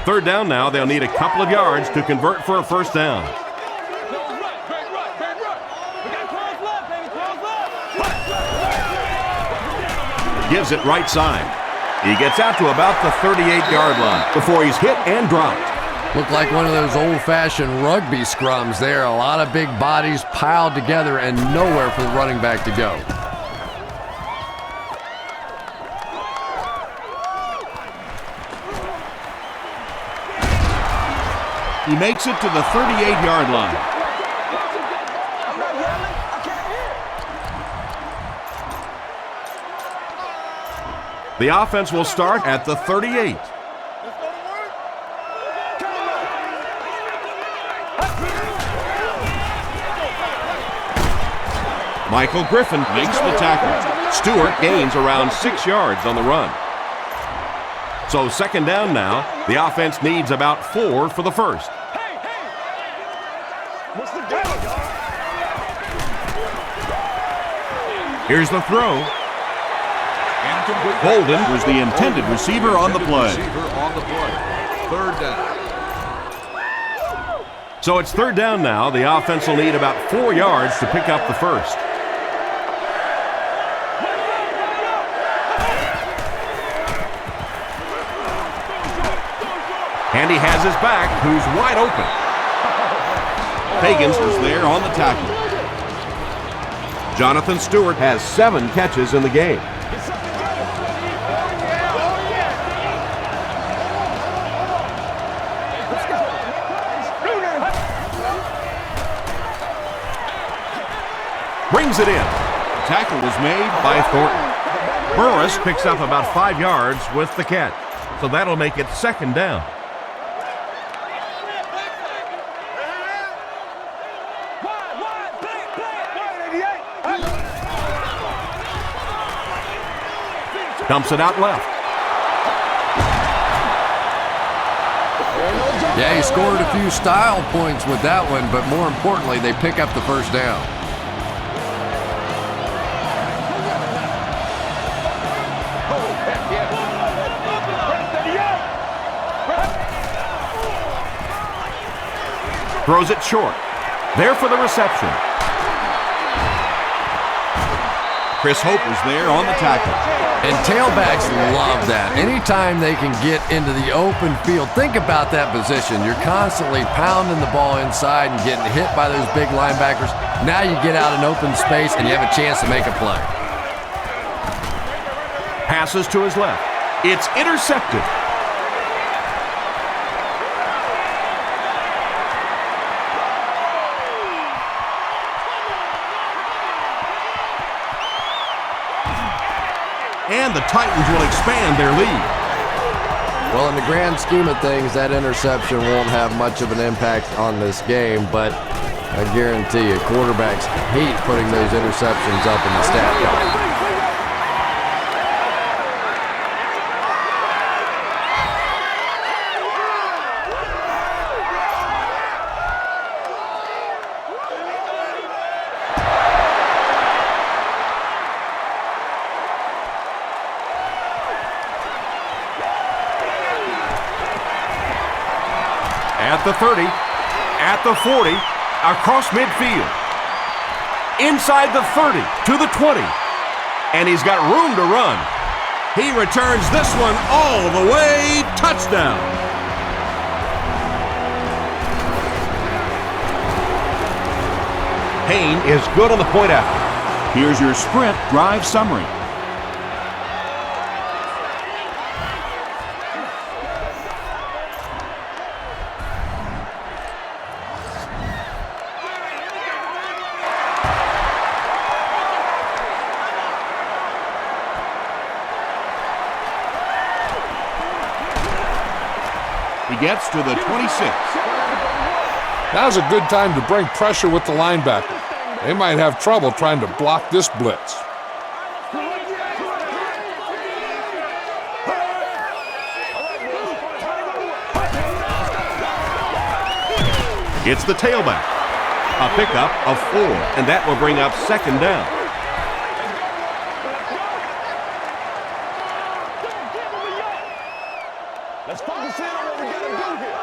A: 3rd down now. They'll need a couple of yards to convert for a 1st down. Gives it right side. He gets out to about the 38-yard line before he's hit and dropped.
B: Looked like one of those old-fashioned rugby scrums there. A lot of big bodies piled together and nowhere for the running back to go.
D: He makes it to the 38-yard line.
A: The offense will start at the 38. Michael Griffin makes the tackle. Stewart gains around 6 yards on the run. So second down now. The offense needs about 4 for the first. Here's the throw. Bolden was the intended receiver on the play.
B: Third down.
A: So it's third down now. The offense will need about 4 yards to pick up the first. And he has his back, who's wide open. Pagans was there on the tackle. Jonathan Stewart has 7 catches in the game. Brings it in. The tackle was made by Thornton. Burris picks up about 5 yards with the catch. So that'll make it second down. Dumps it out left.
B: Yeah, he scored a few style points with that one, but more importantly, they pick up the first down.
A: Throws it short. There for the reception. Chris Hope was there on the tackle.
B: And tailbacks love that. Anytime they can get into the open field, think about that position. You're constantly pounding the ball inside and getting hit by those big linebackers. Now you get out in open space and you have a chance to make a play.
A: Passes to his left. It's intercepted. And the Titans will expand their lead.
B: Well, in the grand scheme of things, that interception won't have much of an impact on this game, but I guarantee you, quarterbacks hate putting those interceptions up in the stat card.
A: At the 30, at the 40, across midfield. Inside the 30, to the 20. And he's got room to run. He returns this one all the way, touchdown. Payne is good on the point after.
D: Here's your sprint drive summary. He gets to the 26.
C: Now's a good time to bring pressure with the linebacker. They might have trouble trying to block this blitz.
A: It's the tailback. A pickup of 4, and that will bring up second down.
F: Let's focus in on what we gotta do here.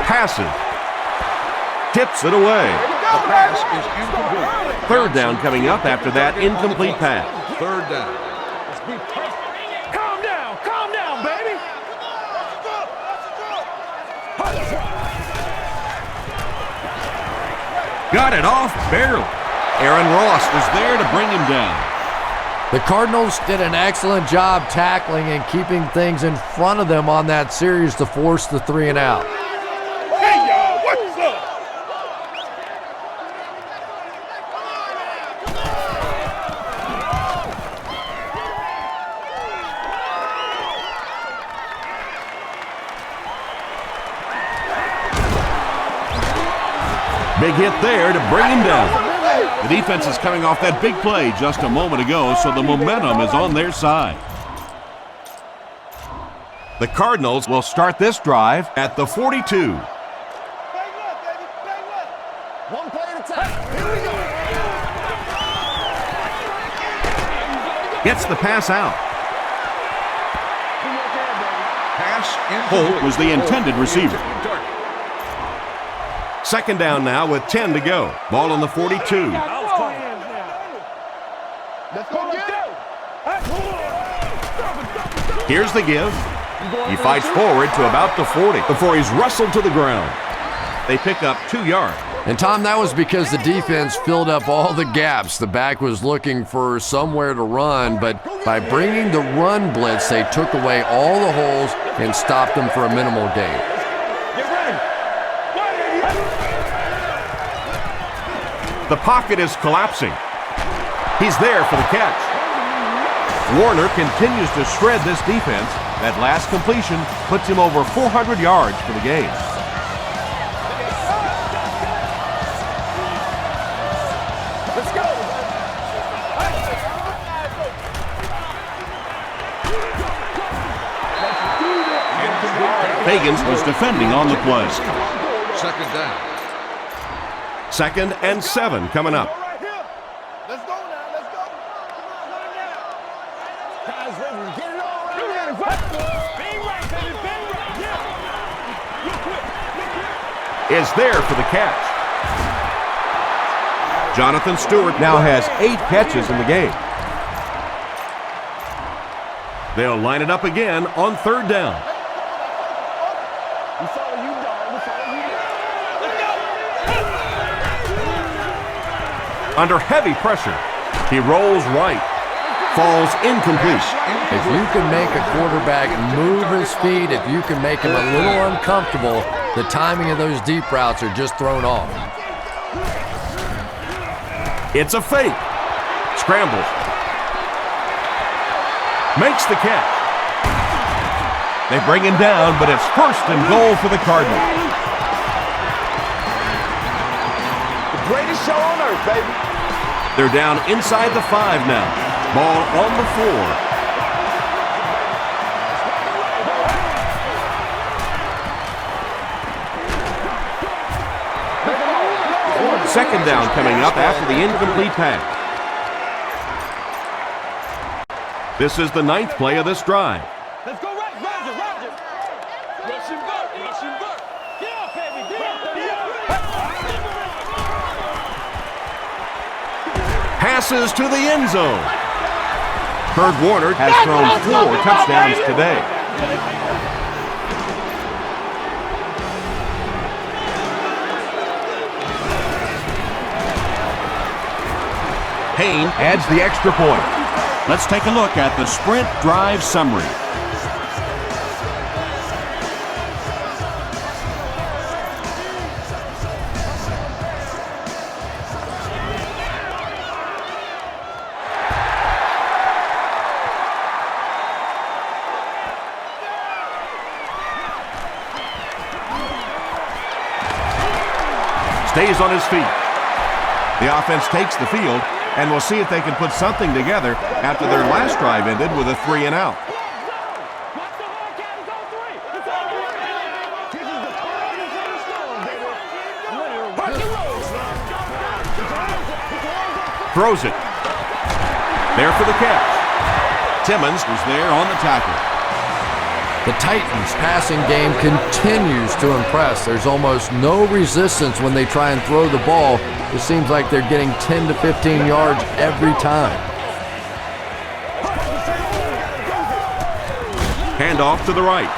A: Passes. Tips it away.
C: The pass is incomplete.
A: Third down coming up after that incomplete pass.
C: Third down.
F: Calm down, baby.
A: Got it off barely. Aaron Ross was there to bring him down.
B: The Cardinals did an excellent job tackling and keeping things in front of them on that series to force the 3 and out.
F: Hey, y'all, what's up?
D: Big hit there to bring him down. The defense is coming off that big play just a moment ago, so the momentum is on their side.
A: The Cardinals will start this drive at the 42.
F: One play at a time. Here we go.
A: Gets the pass out.
D: Holt was the intended receiver.
A: Second down now with 10 to go. Ball on the 42.
F: Let's go get it.
A: Here's the give. He fights forward to about the 40 before he's wrestled to the ground. They pick up 2 yards.
B: And Tom, that was because the defense filled up all the gaps. The back was looking for somewhere to run, but by bringing the run blitz, they took away all the holes and stopped them for a minimal gain.
A: The pocket is collapsing. He's there for the catch. Warner continues to shred this defense. That last completion puts him over 400 yards for the game.
F: Let's go.
D: Fagans was defending on the play.
C: Second down.
A: 2nd and 7 coming up.
F: Right here. Let's go now. Let's go. Guys ready to get it all right now. Bang right, baby. Bang right. Yeah.
A: Is there for the catch. Jonathan Stewart now has 8 catches in the game. They'll line it up again on 3rd down.
F: We follow you, dog. We follow you.
A: Under heavy pressure, he rolls right, falls incomplete.
B: If you can make a quarterback move his feet, if you can make him a little uncomfortable, the timing of those deep routes are just thrown off.
A: It's a fake. Scrambles. Makes the catch. They bring him down, but it's 1st and goal for the Cardinals.
F: The greatest show on earth, baby.
A: They're down inside the 5 now. Ball on the 4. Second down coming up after the incomplete pass. This is the 9th play of this drive.
F: Let's go right, Roger. Rushing back. Get up, baby. Get up.
A: Passes to the end zone. Kurt Warner has thrown 4 touchdowns today. Payne adds the extra point.
D: Let's take a look at the sprint drive summary.
A: Stays on his feet. The offense takes the field, and we'll see if they can put something together after their last drive ended with a 3 and out. Throws it. There for the catch. Timmons was there on the tackle.
B: The Titans' passing game continues to impress. There's almost no resistance when they try and throw the ball. It seems like they're getting 10 to 15 yards every time.
A: Handoff to the right.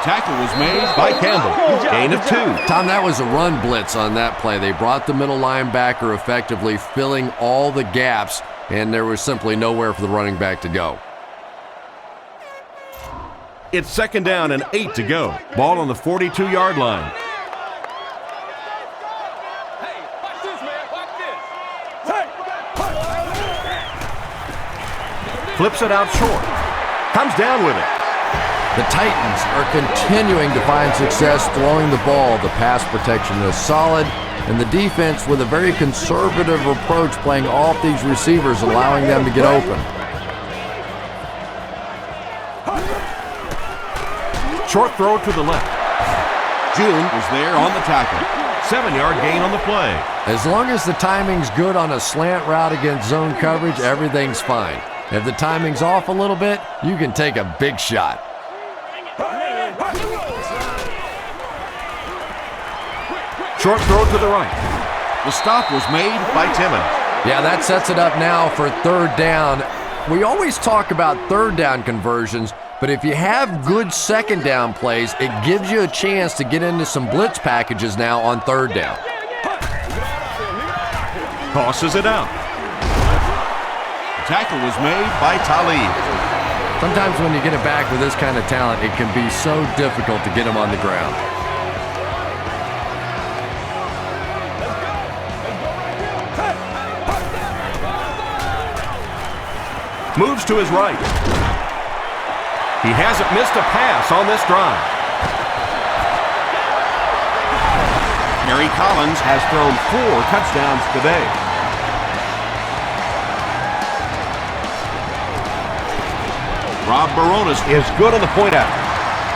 D: Tackle was made by
A: Campbell. Gain of 2.
B: Tom, that was a run blitz on that play. They brought the middle linebacker effectively, filling all the gaps, and there was simply nowhere for the running back to go.
A: It's 2nd down and 8 to go. Ball on the 42-yard line.
F: Hey, watch this, man. Watch this.
A: Flips it out short. Comes down with it.
B: The Titans are continuing to find success throwing the ball. The pass protection is solid, and the defense with a very conservative approach playing off these receivers, allowing them to get open.
A: Short throw to the left.
D: June was there on the tackle.
A: 7-yard gain on the play.
B: As long as the timing's good on a slant route against zone coverage, everything's fine. If the timing's off a little bit, you can take a big shot.
A: Short throw to the right.
D: The stop was made by Timmons.
B: Yeah, that sets it up now for third down. We always talk about third down conversions, but if you have good second down plays, it gives you a chance to get into some blitz packages now on third down.
A: Tosses it out.
D: The tackle was made by Talib.
B: Sometimes when you get it back with this kind of talent, it can be so difficult to get him on the ground.
A: Moves to his right. He hasn't missed a pass on this drive.
D: Harry Collins
A: Has thrown 4 touchdowns today.
D: Rob Baronis
A: Is good on the point out.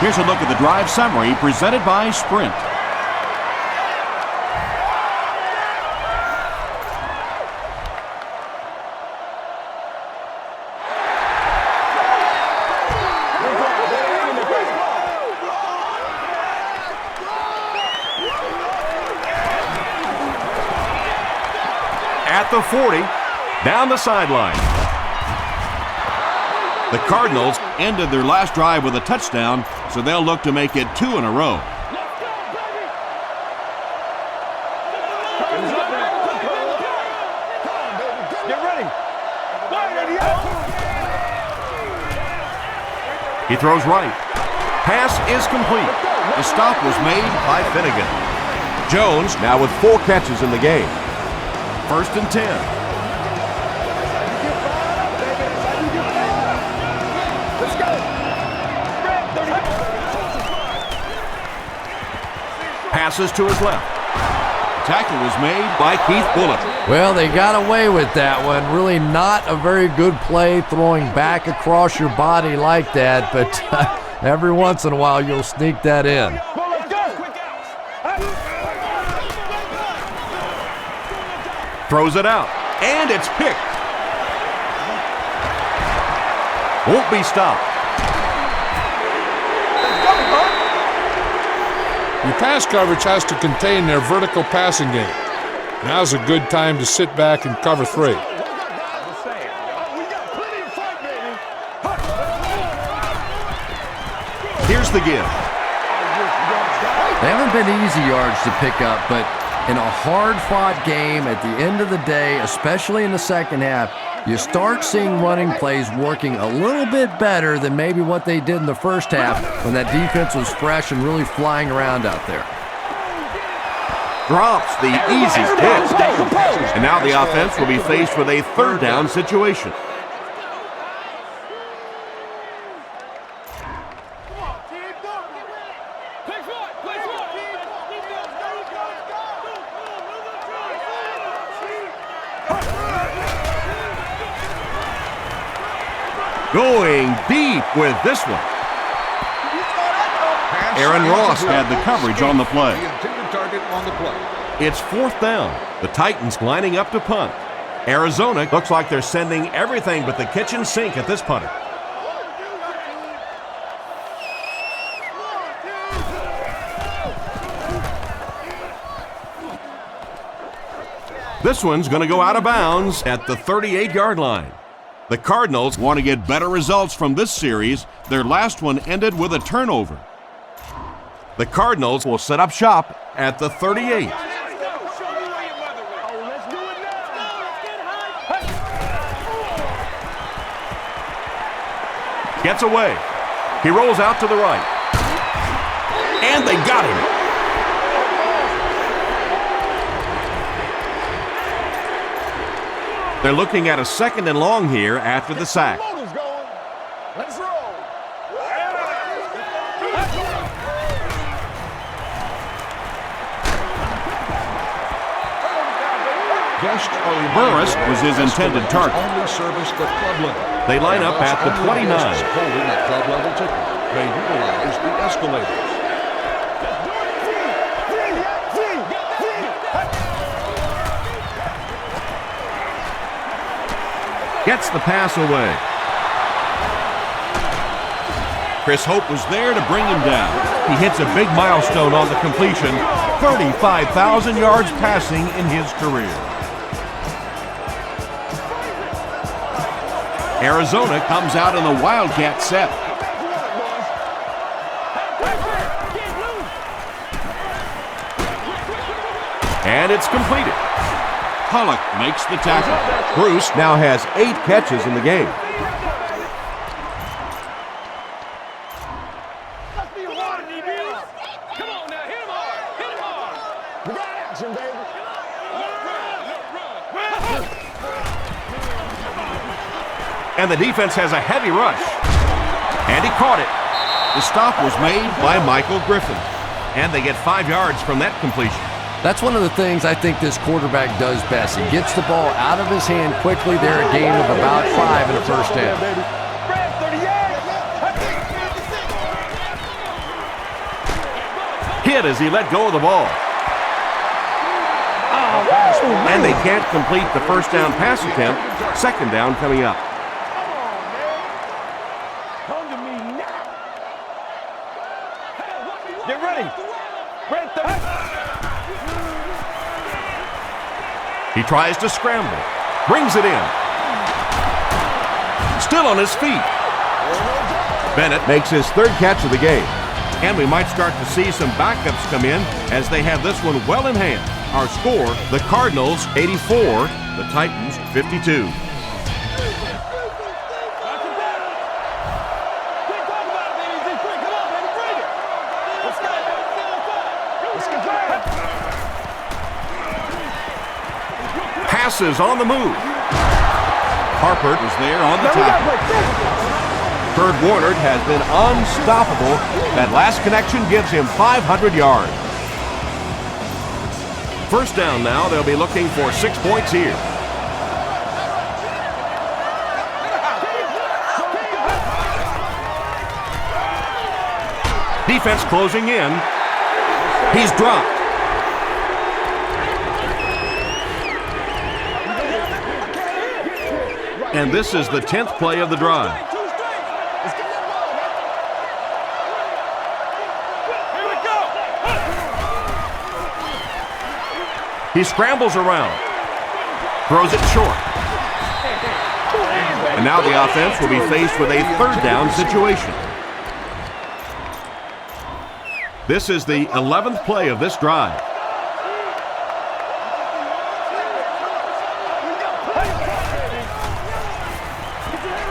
D: Here's a look at the drive summary presented by Sprint.
A: At the 40, down the sideline.
D: The Cardinals ended their last drive with a touchdown, so they'll look to make it 2 in a row.
F: Get ready.
A: He throws right. Pass is complete.
D: The stop was made by Finnegan.
A: Jones now with 4 catches in the game. 1st and 10.
F: Let's go.
A: Passes to his left.
D: Tackle was made
A: By Keith Bulluck.
B: Well, they got away with that one. Really not a very good play throwing back across your body like that, but every once in a while you'll sneak that in.
A: Throws it out. And it's picked. Won't be stopped.
C: Your pass coverage has to contain their vertical passing game. Now's a good time to sit back and cover 3.
A: Here's the give.
B: They haven't been easy yards to pick up, but in a hard-fought game at the end of the day, especially in the second half, you start seeing running plays working a little bit better than maybe what they did in the first half when that defense was fresh and really flying around out there.
A: Drops the easy hit. And now the offense will be faced with a 3rd down situation. Going deep with this one.
D: Aaron Ross had the coverage on the play.
A: It's 4th down. The Titans lining up to punt. Arizona looks like they're sending everything but the kitchen sink at this punter. This one's going to go out of bounds at the 38-yard line. The Cardinals
D: Want to get better results from this series. Their last one ended with a turnover.
A: The Cardinals will set up shop at the 38. Gets away. He rolls out to the right. And they got him. They're looking at a 2nd and long here after the sack.
F: Let's roll.
I: Guests are
D: Burris was his intended target.
I: Only service the club level.
A: They line up at the 29.
I: Holding a club level ticket may utilize the escalators.
A: Gets the pass away.
D: Chris Hope was there to bring him down.
A: He hits a big milestone on the completion, 35,000 yards passing in his career.
D: Arizona comes out in the Wildcat set.
A: And it's completed.
D: Pollock makes the tackle.
A: Bruce now has 8 catches in the game. And the defense has a heavy rush. And he caught it.
D: The stop was made by Michael Griffin.
A: And they get 5 yards from that completion.
B: That's one of the things I think this quarterback does best. He gets the ball out of his hand quickly. They're a gain of about 5 in a first down.
A: Hit as he let go of the ball. And they can't complete the first down pass attempt. Second down coming up.
F: Get ready.
A: He tries to scramble. Brings it in. Still on his feet. Bennett makes his 3rd catch of the game. And we might start to see some backups come in as they have this one well in hand. Our score, the Cardinals 84, the Titans 52. Passes on the move. Harper
D: was there on the tackle.
A: Ferd Warner has been unstoppable. That last connection gives him 500 yards. First down now. They'll be looking for 6 points here. Defense closing in. He's dropped. And this is the 10th play of the drive. He scrambles around, throws it short. And now the offense will be faced with a 3rd down situation. This is the 11th play of this drive.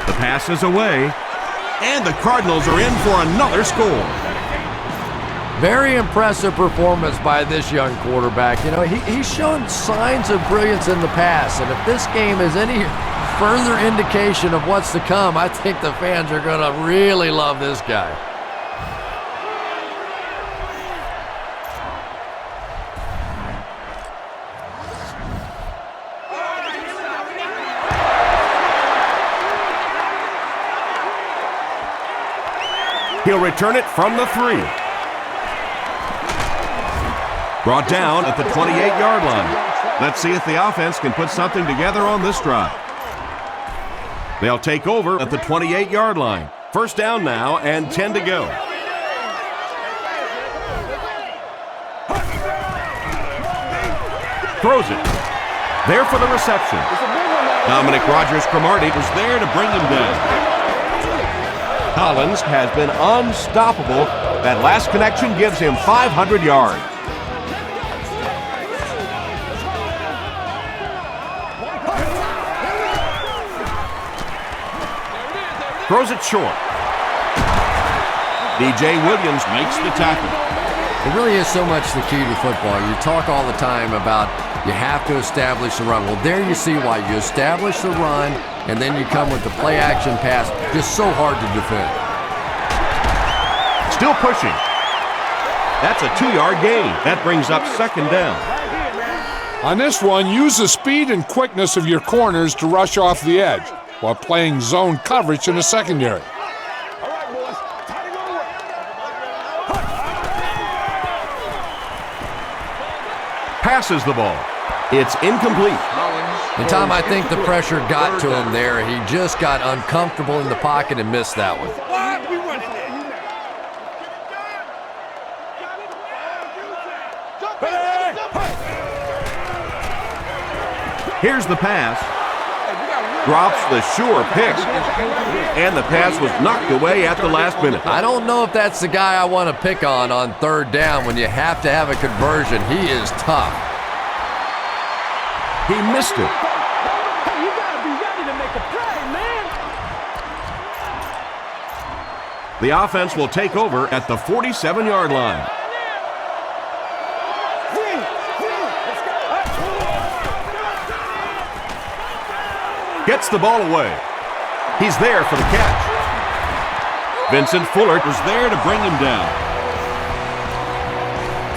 A: The pass is away, and the Cardinals are in for another score.
B: Very impressive performance by this young quarterback. You know, he's shown signs of brilliance in the past, and if this game is any further indication of what's to come, I think the fans are going to really love this guy.
A: He'll return it from the 3. Brought down at the 28-yard line. Let's see if the offense can put something together on this drive. They'll take over at the 28-yard line. First down now and 10 to go. Throws it. There for the reception. Dominic Rodgers-Cromartie was there to bring him down. Collins has been unstoppable. That last connection gives him 500 yards. Throws it short. DJ Williams makes the tackle.
B: It really is so much the key to football. You talk all the time about you have to establish the run. Well, there you see why. You establish the run, and then you come with the play-action pass. Just so hard to defend.
A: Still pushing. That's a 2-yard gain. That brings up second down.
C: On this one, use the speed and quickness of your corners to rush off the edge while playing zone coverage in the secondary.
F: All right, boys. Time to go to work.
A: Passes the ball. It's incomplete.
B: And Tom, I think the pressure got to him there. He just got uncomfortable in the pocket and missed that one.
A: Here's the pass. Drops the sure pick. And the pass was knocked away at the last minute.
B: I don't know if that's the guy I want to pick on third down when you have to have a conversion. He is tough.
A: He missed it.
F: Hey, you gotta be ready to make a play, man.
A: The offense will take over at the 47-yard line. Gets the ball away. He's there for the catch. Vincent Fuller was there to bring him down.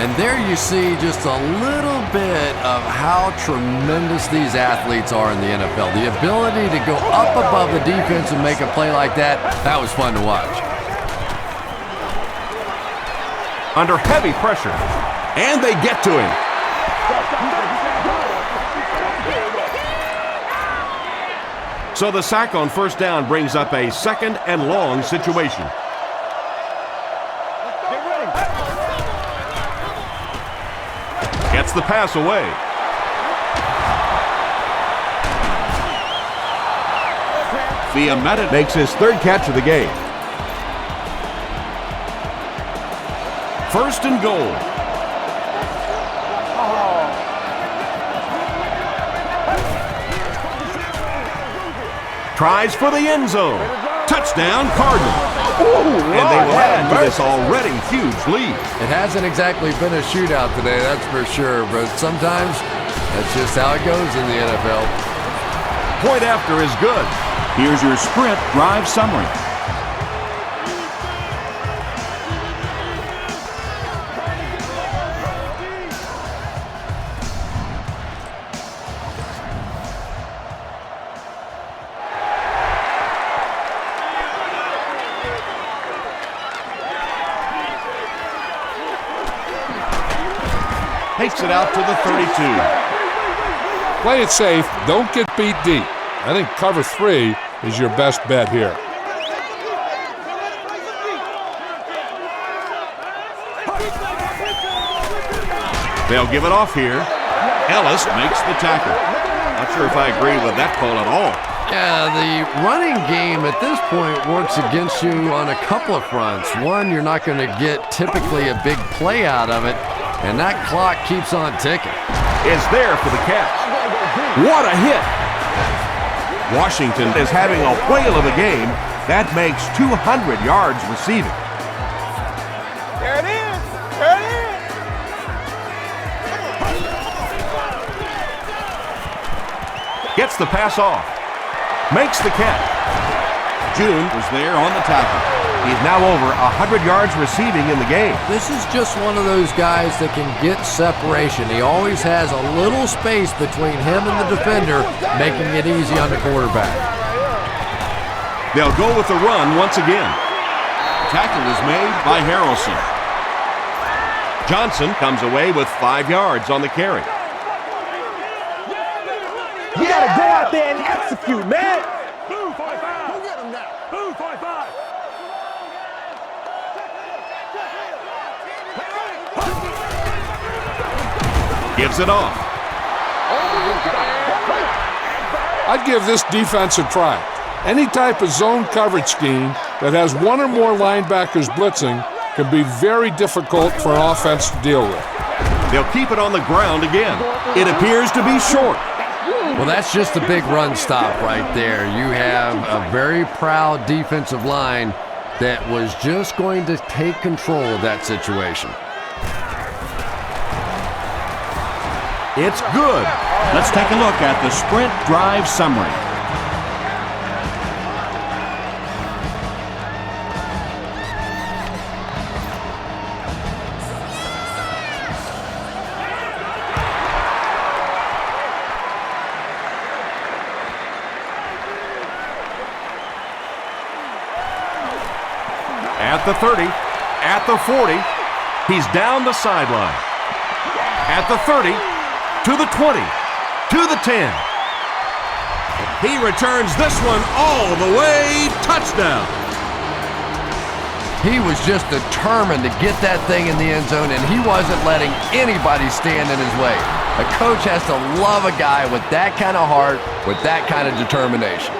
B: And there you see just a little bit of how tremendous these athletes are in the NFL. The ability to go up above the defense and make a play like that, that was fun to watch.
A: Under heavy pressure. And they get to him. So the sack on first down brings up a second and long situation. Gets the pass away. Madden makes his third catch of the game. First and goal. Tries for the end zone. Touchdown, Cardinals. And they will add to this already huge lead.
B: It hasn't exactly been a shootout today, that's for sure, but sometimes that's just how it goes in the NFL.
A: Point after is good.
D: Here's your sprint drive summary.
A: Takes it out to the 32.
C: Play it safe. Don't get beat deep. I think cover 3 is your best bet here.
A: They'll give it off here. Ellis makes the tackle. Not sure if I agree with that call at all.
B: Yeah, the running game at this point works against you on a couple of fronts. One, you're not going to get typically a big play out of it, and that clock keeps on ticking.
A: Is there for the catch. What a hit! Washington is having a whale of a game. That makes 200 yards receiving.
F: There it is. There it is.
A: Gets the pass off. Makes the catch.
D: June was there on the tackle.
A: He's now over 100 yards receiving in the game.
B: This is just one of those guys that can get separation. He always has a little space between him and the defender, making it easy on the quarterback.
A: They'll go with the run once again.
D: Tackle is made by Harrelson.
A: Johnson comes away with 5 yards on the carry.
F: You gotta go out there and execute, man. Move 45. Go get him now. Move 45.
A: Gives it off.
C: I'd give this defense a try. Any type of zone coverage scheme that has one or more linebackers blitzing can be very difficult for an offense to deal with.
A: They'll keep it on the ground again. It appears to be short.
B: Well, that's just a big run stop right there. You have a very proud defensive line that was just going to take control of that situation.
A: It's good.
D: Let's take a look at the sprint drive summary.
A: At the 30, at the 40, he's down the sideline. At the 30, to the 20, to the 10. He returns this one all the way, touchdown.
B: He was just determined to get that thing in the end zone, and he wasn't letting anybody stand in his way. A coach has to love a guy with that kind of heart, with that kind of determination.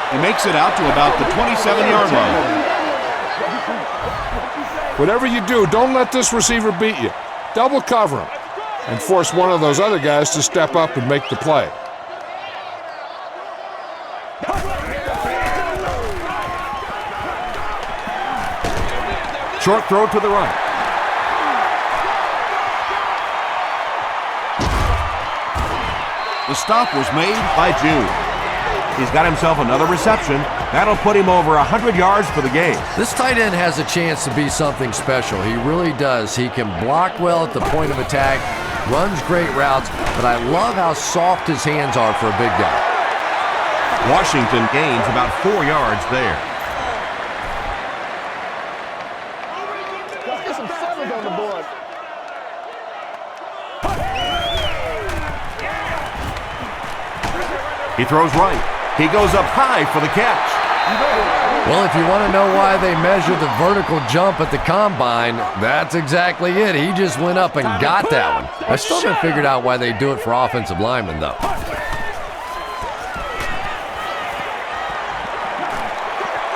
D: He makes it out to about the 27-yard line.
C: Whatever you do, don't let this receiver beat you. Double cover him and force one of those other guys to step up and make the play.
A: Short throw to the right.
D: The stop was made by Jude.
A: He's got himself another reception. That'll put him over 100 yards for the game.
B: This tight end has a chance to be something special. He really does. He can block well at the point of attack, runs great routes, but I love how soft his hands are for a big guy.
A: Washington gains about 4 yards there.
F: Let's get some sevens on the board.
A: He throws right. He goes up high for the catch.
B: Well, if you want to know why they measure the vertical jump at the combine, that's exactly it. He just went up and got that one. I still haven't figured out why they do it for offensive linemen, though.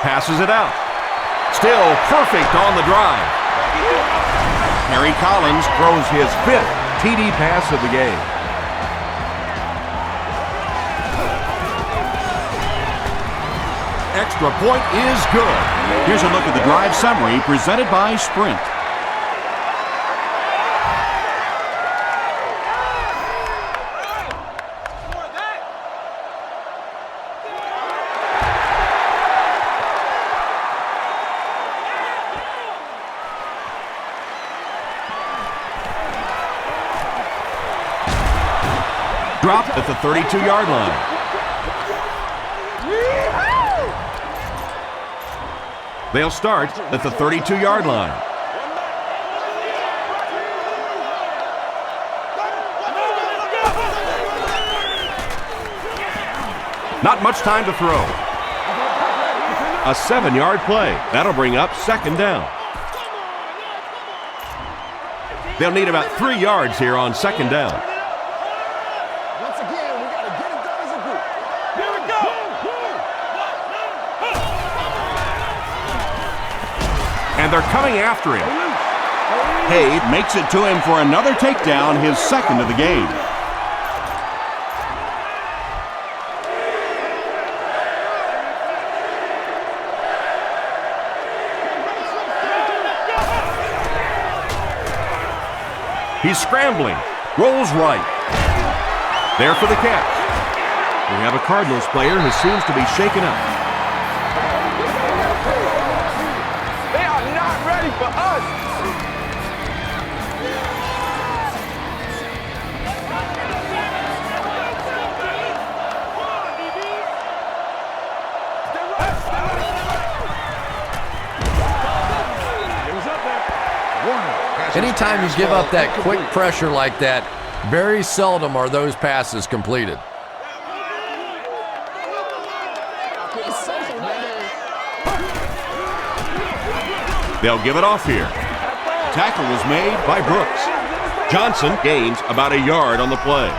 A: Passes it out. Still perfect on the drive.
D: Harry Collins
A: Throws his 5th TD pass of the game.
D: extra point is good. Here's a look at the drive summary presented by Sprint. Dropped at the 32-yard line. They'll start at the 32-yard line. Not much time to throw. A 7-yard play. That'll bring up second down. They'll need about 3 yards here on second down.
F: Once again, we got to get it done as a group. Here we go.
A: And they're coming after him.
D: Hay makes it to him for another takedown, his second of the game.
A: He's scrambling, rolls right. There for the catch. We have a Cardinals player who seems to be shaken up.
F: They are not ready for us.
B: Anytime you give up that quick pressure like that, very seldom are those passes completed.
A: They'll give it off here.
D: Tackle was made by Brooks.
A: Johnson gains about a yard on the play.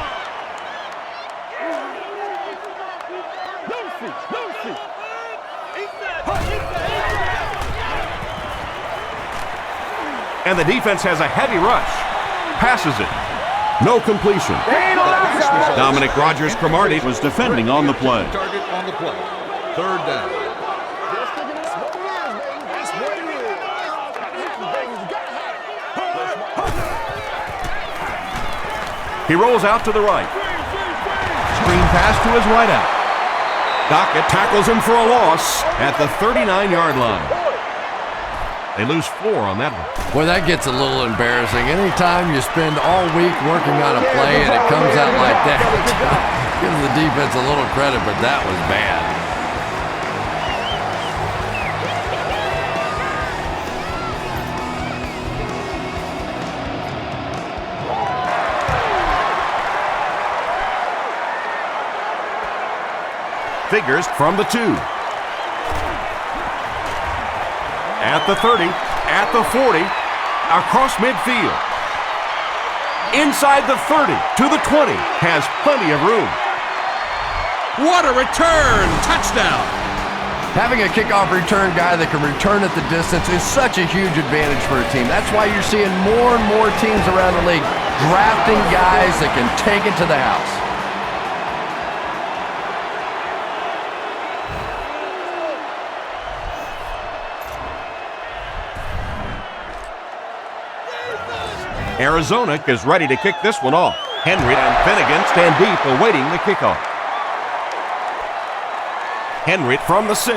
A: And the defense has a heavy rush. Passes it. No completion. Dominic Rodgers-Cromartie
D: was defending on the play.
I: Target on the play. Third down.
A: He rolls out to the right. Screen pass to his right out. Dockett tackles him for a loss at the 39-yard line. They lose 4 on that one.
B: Boy, that gets a little embarrassing. Anytime you spend all week working on a play and it comes out like that, give the defense a little credit, but that was bad.
A: Figures from the 2. At the 30, at the 40, across midfield. Inside the 30 to the 20, has plenty of room.
D: What a return! Touchdown!
B: Having a kickoff return guy that can return at the distance is such a huge advantage for a team. That's why you're seeing more and more teams around the league drafting guys that can take it to the house.
A: Arizona is ready to kick this one off. Henry and Finnegan stand deep awaiting the kickoff. Henry from the 6.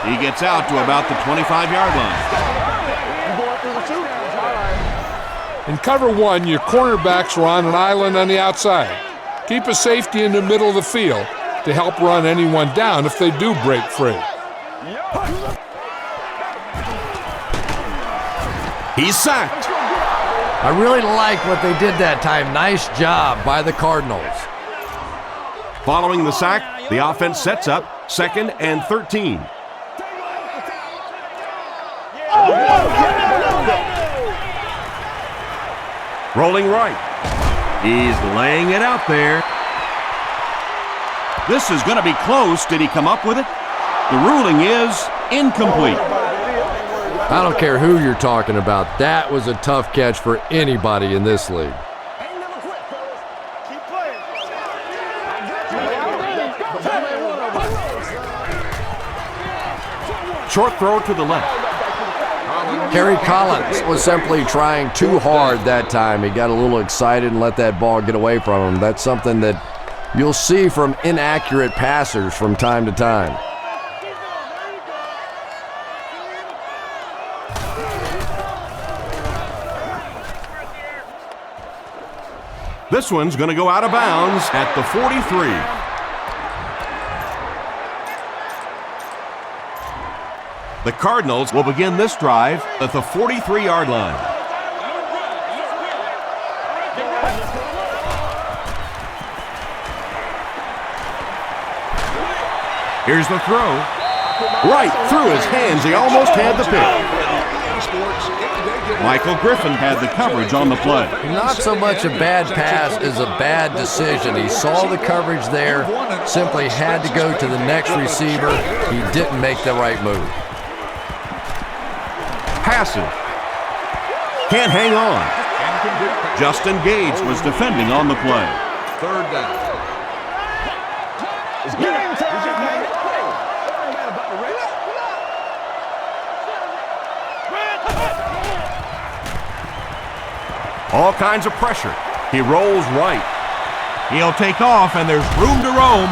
D: He gets out to about the 25-yard line.
C: In cover 1, your cornerbacks are on an island on the outside. Keep a safety in the middle of the field to help run anyone down if they do break free.
A: He's sacked.
B: I really like what they did that time. Nice job by the Cardinals.
A: Following the sack, the offense sets up 2nd and 13. Rolling right. He's laying it out there.
D: This is going to be close. Did he come up with it? The ruling is incomplete.
B: I don't care who you're talking about. That was a tough catch for anybody in this league.
A: Short throw to the left.
B: Kerry Collins was simply trying too hard that time. He got a little excited and let that ball get away from him. That's something that you'll see from inaccurate passers from time to time.
A: This one's going to go out of bounds at the 43. The Cardinals will begin this drive at the 43-yard line. Here's the throw. Right through his hands. He almost had the pick. Michael Griffin had the coverage on the play.
B: Not so much a bad pass as a bad decision. He saw the coverage there, simply had to go to the next receiver. He didn't make the right move.
A: Passive. Can't hang on. Justin Gage was defending on the play.
I: 3rd down.
F: It's game time, man.
A: All kinds of pressure. He rolls right. He'll take off, and there's room to roam.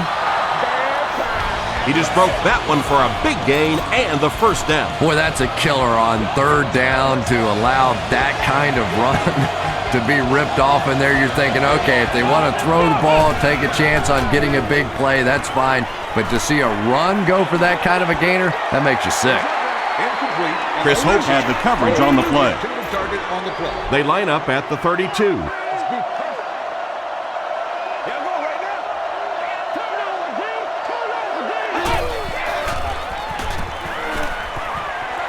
A: He just broke that one for a big gain and the first down.
B: Boy, that's a killer on 3rd down to allow that kind of run to be ripped off in there. You're thinking, okay, if they want to throw the ball, take a chance on getting a big play, that's fine. But to see a run go for that kind of a gainer, that makes you sick.
A: Chris Hope had the coverage on the play.
I: Target on the play.
A: They line up at the 32.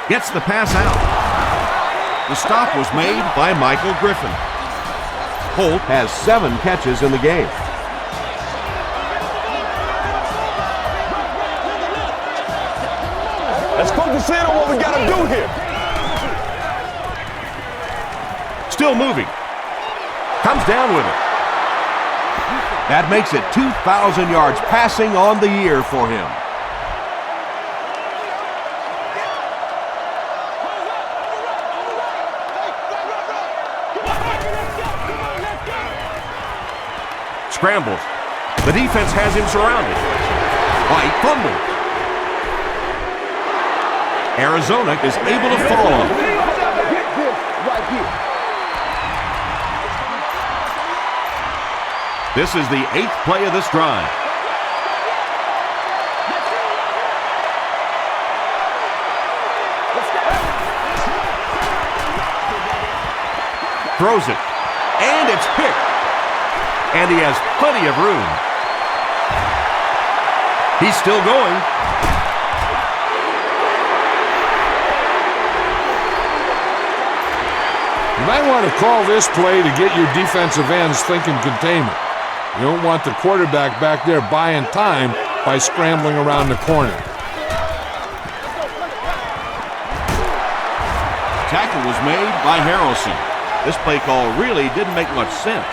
A: Gets the pass out. The stop was made by Michael Griffin. Holt has 7 catches in the game.
F: Let's focus in on what we got to do here.
A: Still moving. Comes down with it. That makes it 2,000 yards passing on the year for him. Scrambles. The defense has him surrounded. White fumbled. Arizona is able to fall on him.
F: Right here.
A: This is the 8th play of this drive. Throws it, and it's picked. And he has plenty of room. He's still going.
C: You might want to call this play to get your defensive ends thinking containment. You don't want the quarterback back there buying time by scrambling around the corner.
D: Tackle was made by Harrelson. This play call really didn't make much sense.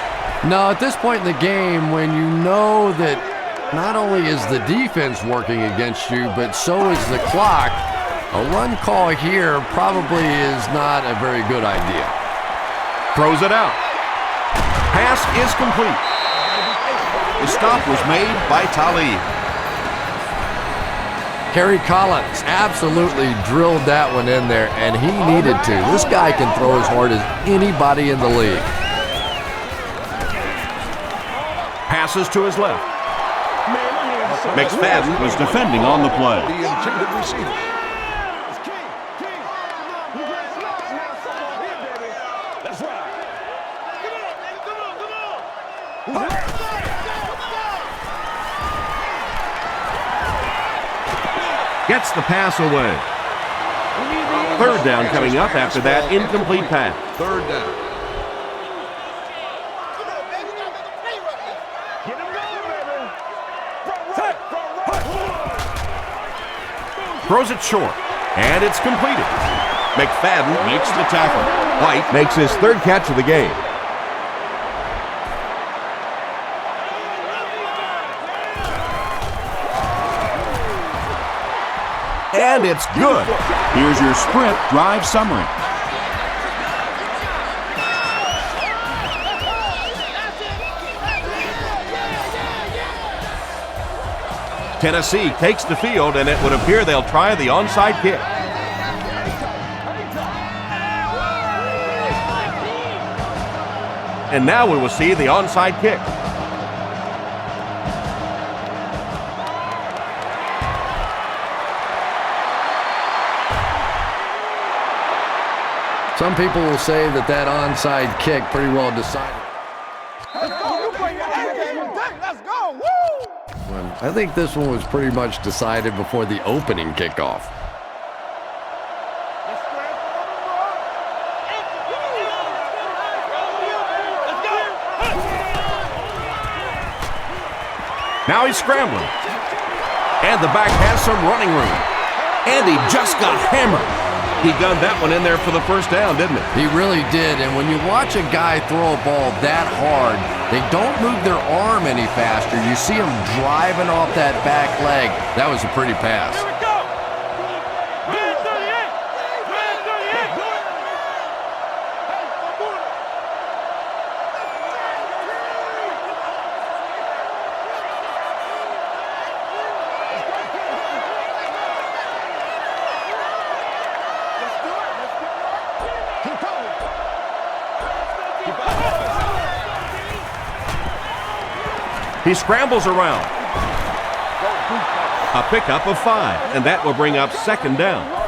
B: No, at this point in the game, when you know that not only is the defense working against you, but so is the clock, a run call here probably is not a very good idea.
A: Throws it out. Pass is complete.
D: The stop was made by Talib.
B: Kerry Collins absolutely drilled that one in there, and he needed to. This guy can throw as hard as anybody in the league.
A: Passes to his left.
D: McFadden was defending on the play.
I: The intended receiver.
A: Gets the pass away. 3rd down coming up after that incomplete pass.
I: 3rd down.
A: Throws it short, and it's completed. McFadden
D: Makes the tackle.
A: White makes his 3rd catch of the game. And it's good.
D: Here's your sprint drive summary.
A: Tennessee takes the field, and it would appear they'll try the onside kick. And now we will see the onside kick.
B: Some people will say that that onside kick pretty well decided.
F: Let's go. Woo!
B: I think this one was pretty much decided before the opening kickoff.
A: Now he's scrambling. And the back has some running room. And he just got hammered. He gunned that one in there for the first down, didn't he?
B: He really did, and when you watch a guy throw a ball that hard, they don't move their arm any faster. You see him driving off that back leg. That was a pretty pass.
A: He scrambles around. A pickup of 5, and that will bring up 2nd down.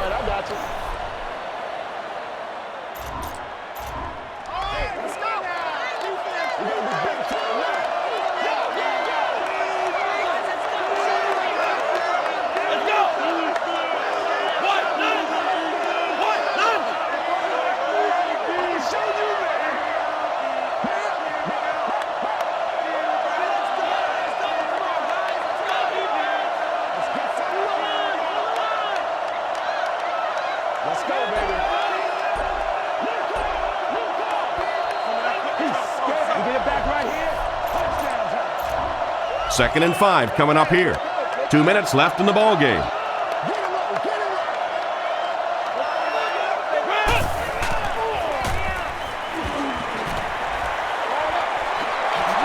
A: Second and 5 coming up here. 2 minutes left in the ball game.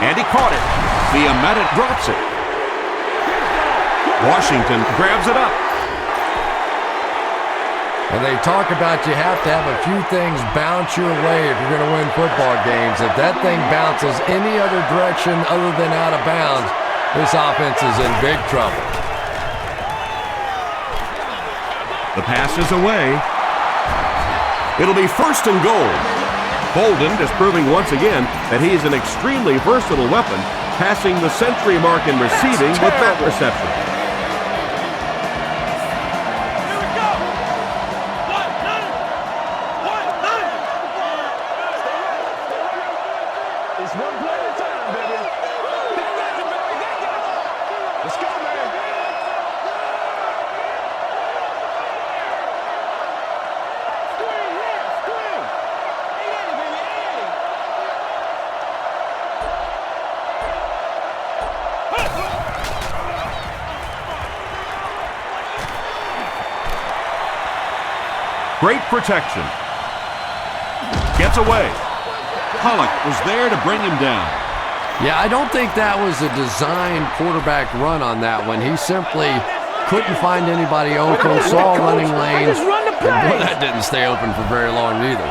A: And he caught it.
D: drops it. Washington grabs it up.
B: And they talk about you have to have a few things bounce your way if you're going to win football games. If that thing bounces any other direction other than out of bounds, this offense is in big trouble.
D: The pass is away. It'll be 1st and goal. Bolden is proving once again that he's an extremely versatile weapon, passing the century mark in receiving with that reception.
F: It's one play at a time, baby. Let's go, man.
D: Great protection. Gets away. Pollock was there to bring him down.
B: Yeah, I don't think that was a designed quarterback run on that one. He simply couldn't find anybody open, saw running lanes, and boy, that didn't stay open for very long either.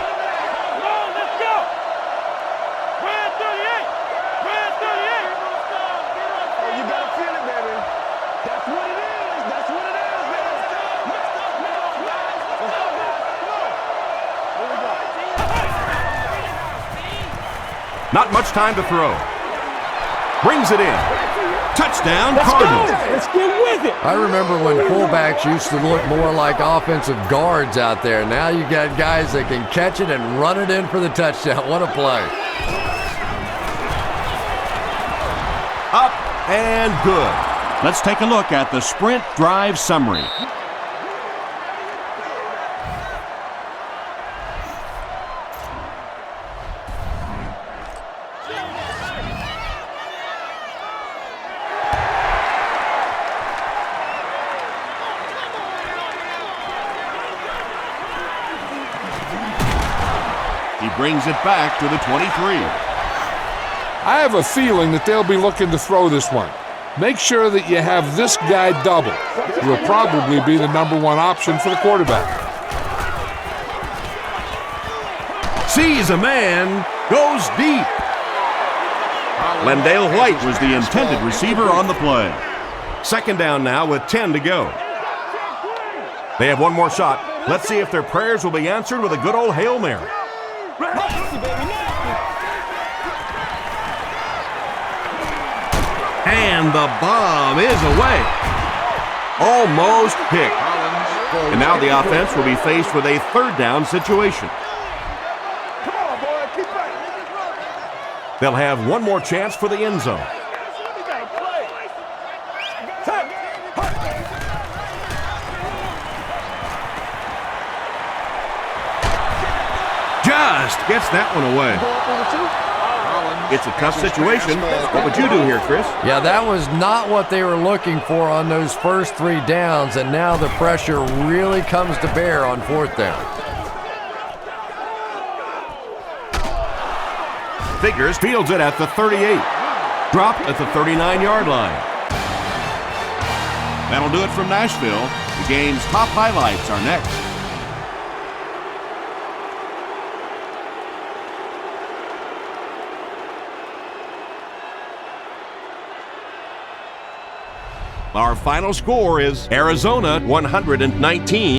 F: You gotta feel it, baby. That's what it is. That's what it is, baby. Let's go, guys. Let's go, guys. Here we go.
D: Not much time to throw. Brings it in. Touchdown, Cardinals.
F: Let's get with it.
B: I remember when fullbacks used to look more like offensive guards out there. Now you got guys that can catch it and run it in for the touchdown. What a play.
D: Up and good. Let's take a look at the sprint drive summary. He brings it back to the 23.
C: I have a feeling that they'll be looking to throw this one. Make sure that you have this guy double. He'll probably be the #1 option for the quarterback.
D: Sees a man, goes deep. Lendale White was the intended receiver on the play. 2nd down now with 10 to go. They have one more shot. Let's see if their prayers will be answered with a good old Hail Mary. And the bomb is away. Almost picked. And now the offense will be faced with a 3rd down situation.
F: Come on, boy. Keep fighting.
D: They'll have one more chance for the end zone.
F: You gotta play.
D: Just gets that one away. It's a tough situation. What would you do here, Chris?
B: Yeah, that was not what they were looking for on those first 3 downs, and now the pressure really comes to bear on 4th down.
D: Figures fields it at the 38. Dropped at the 39-yard line. That'll do it from Nashville. The game's top highlights are next. Our final score is Arizona 119.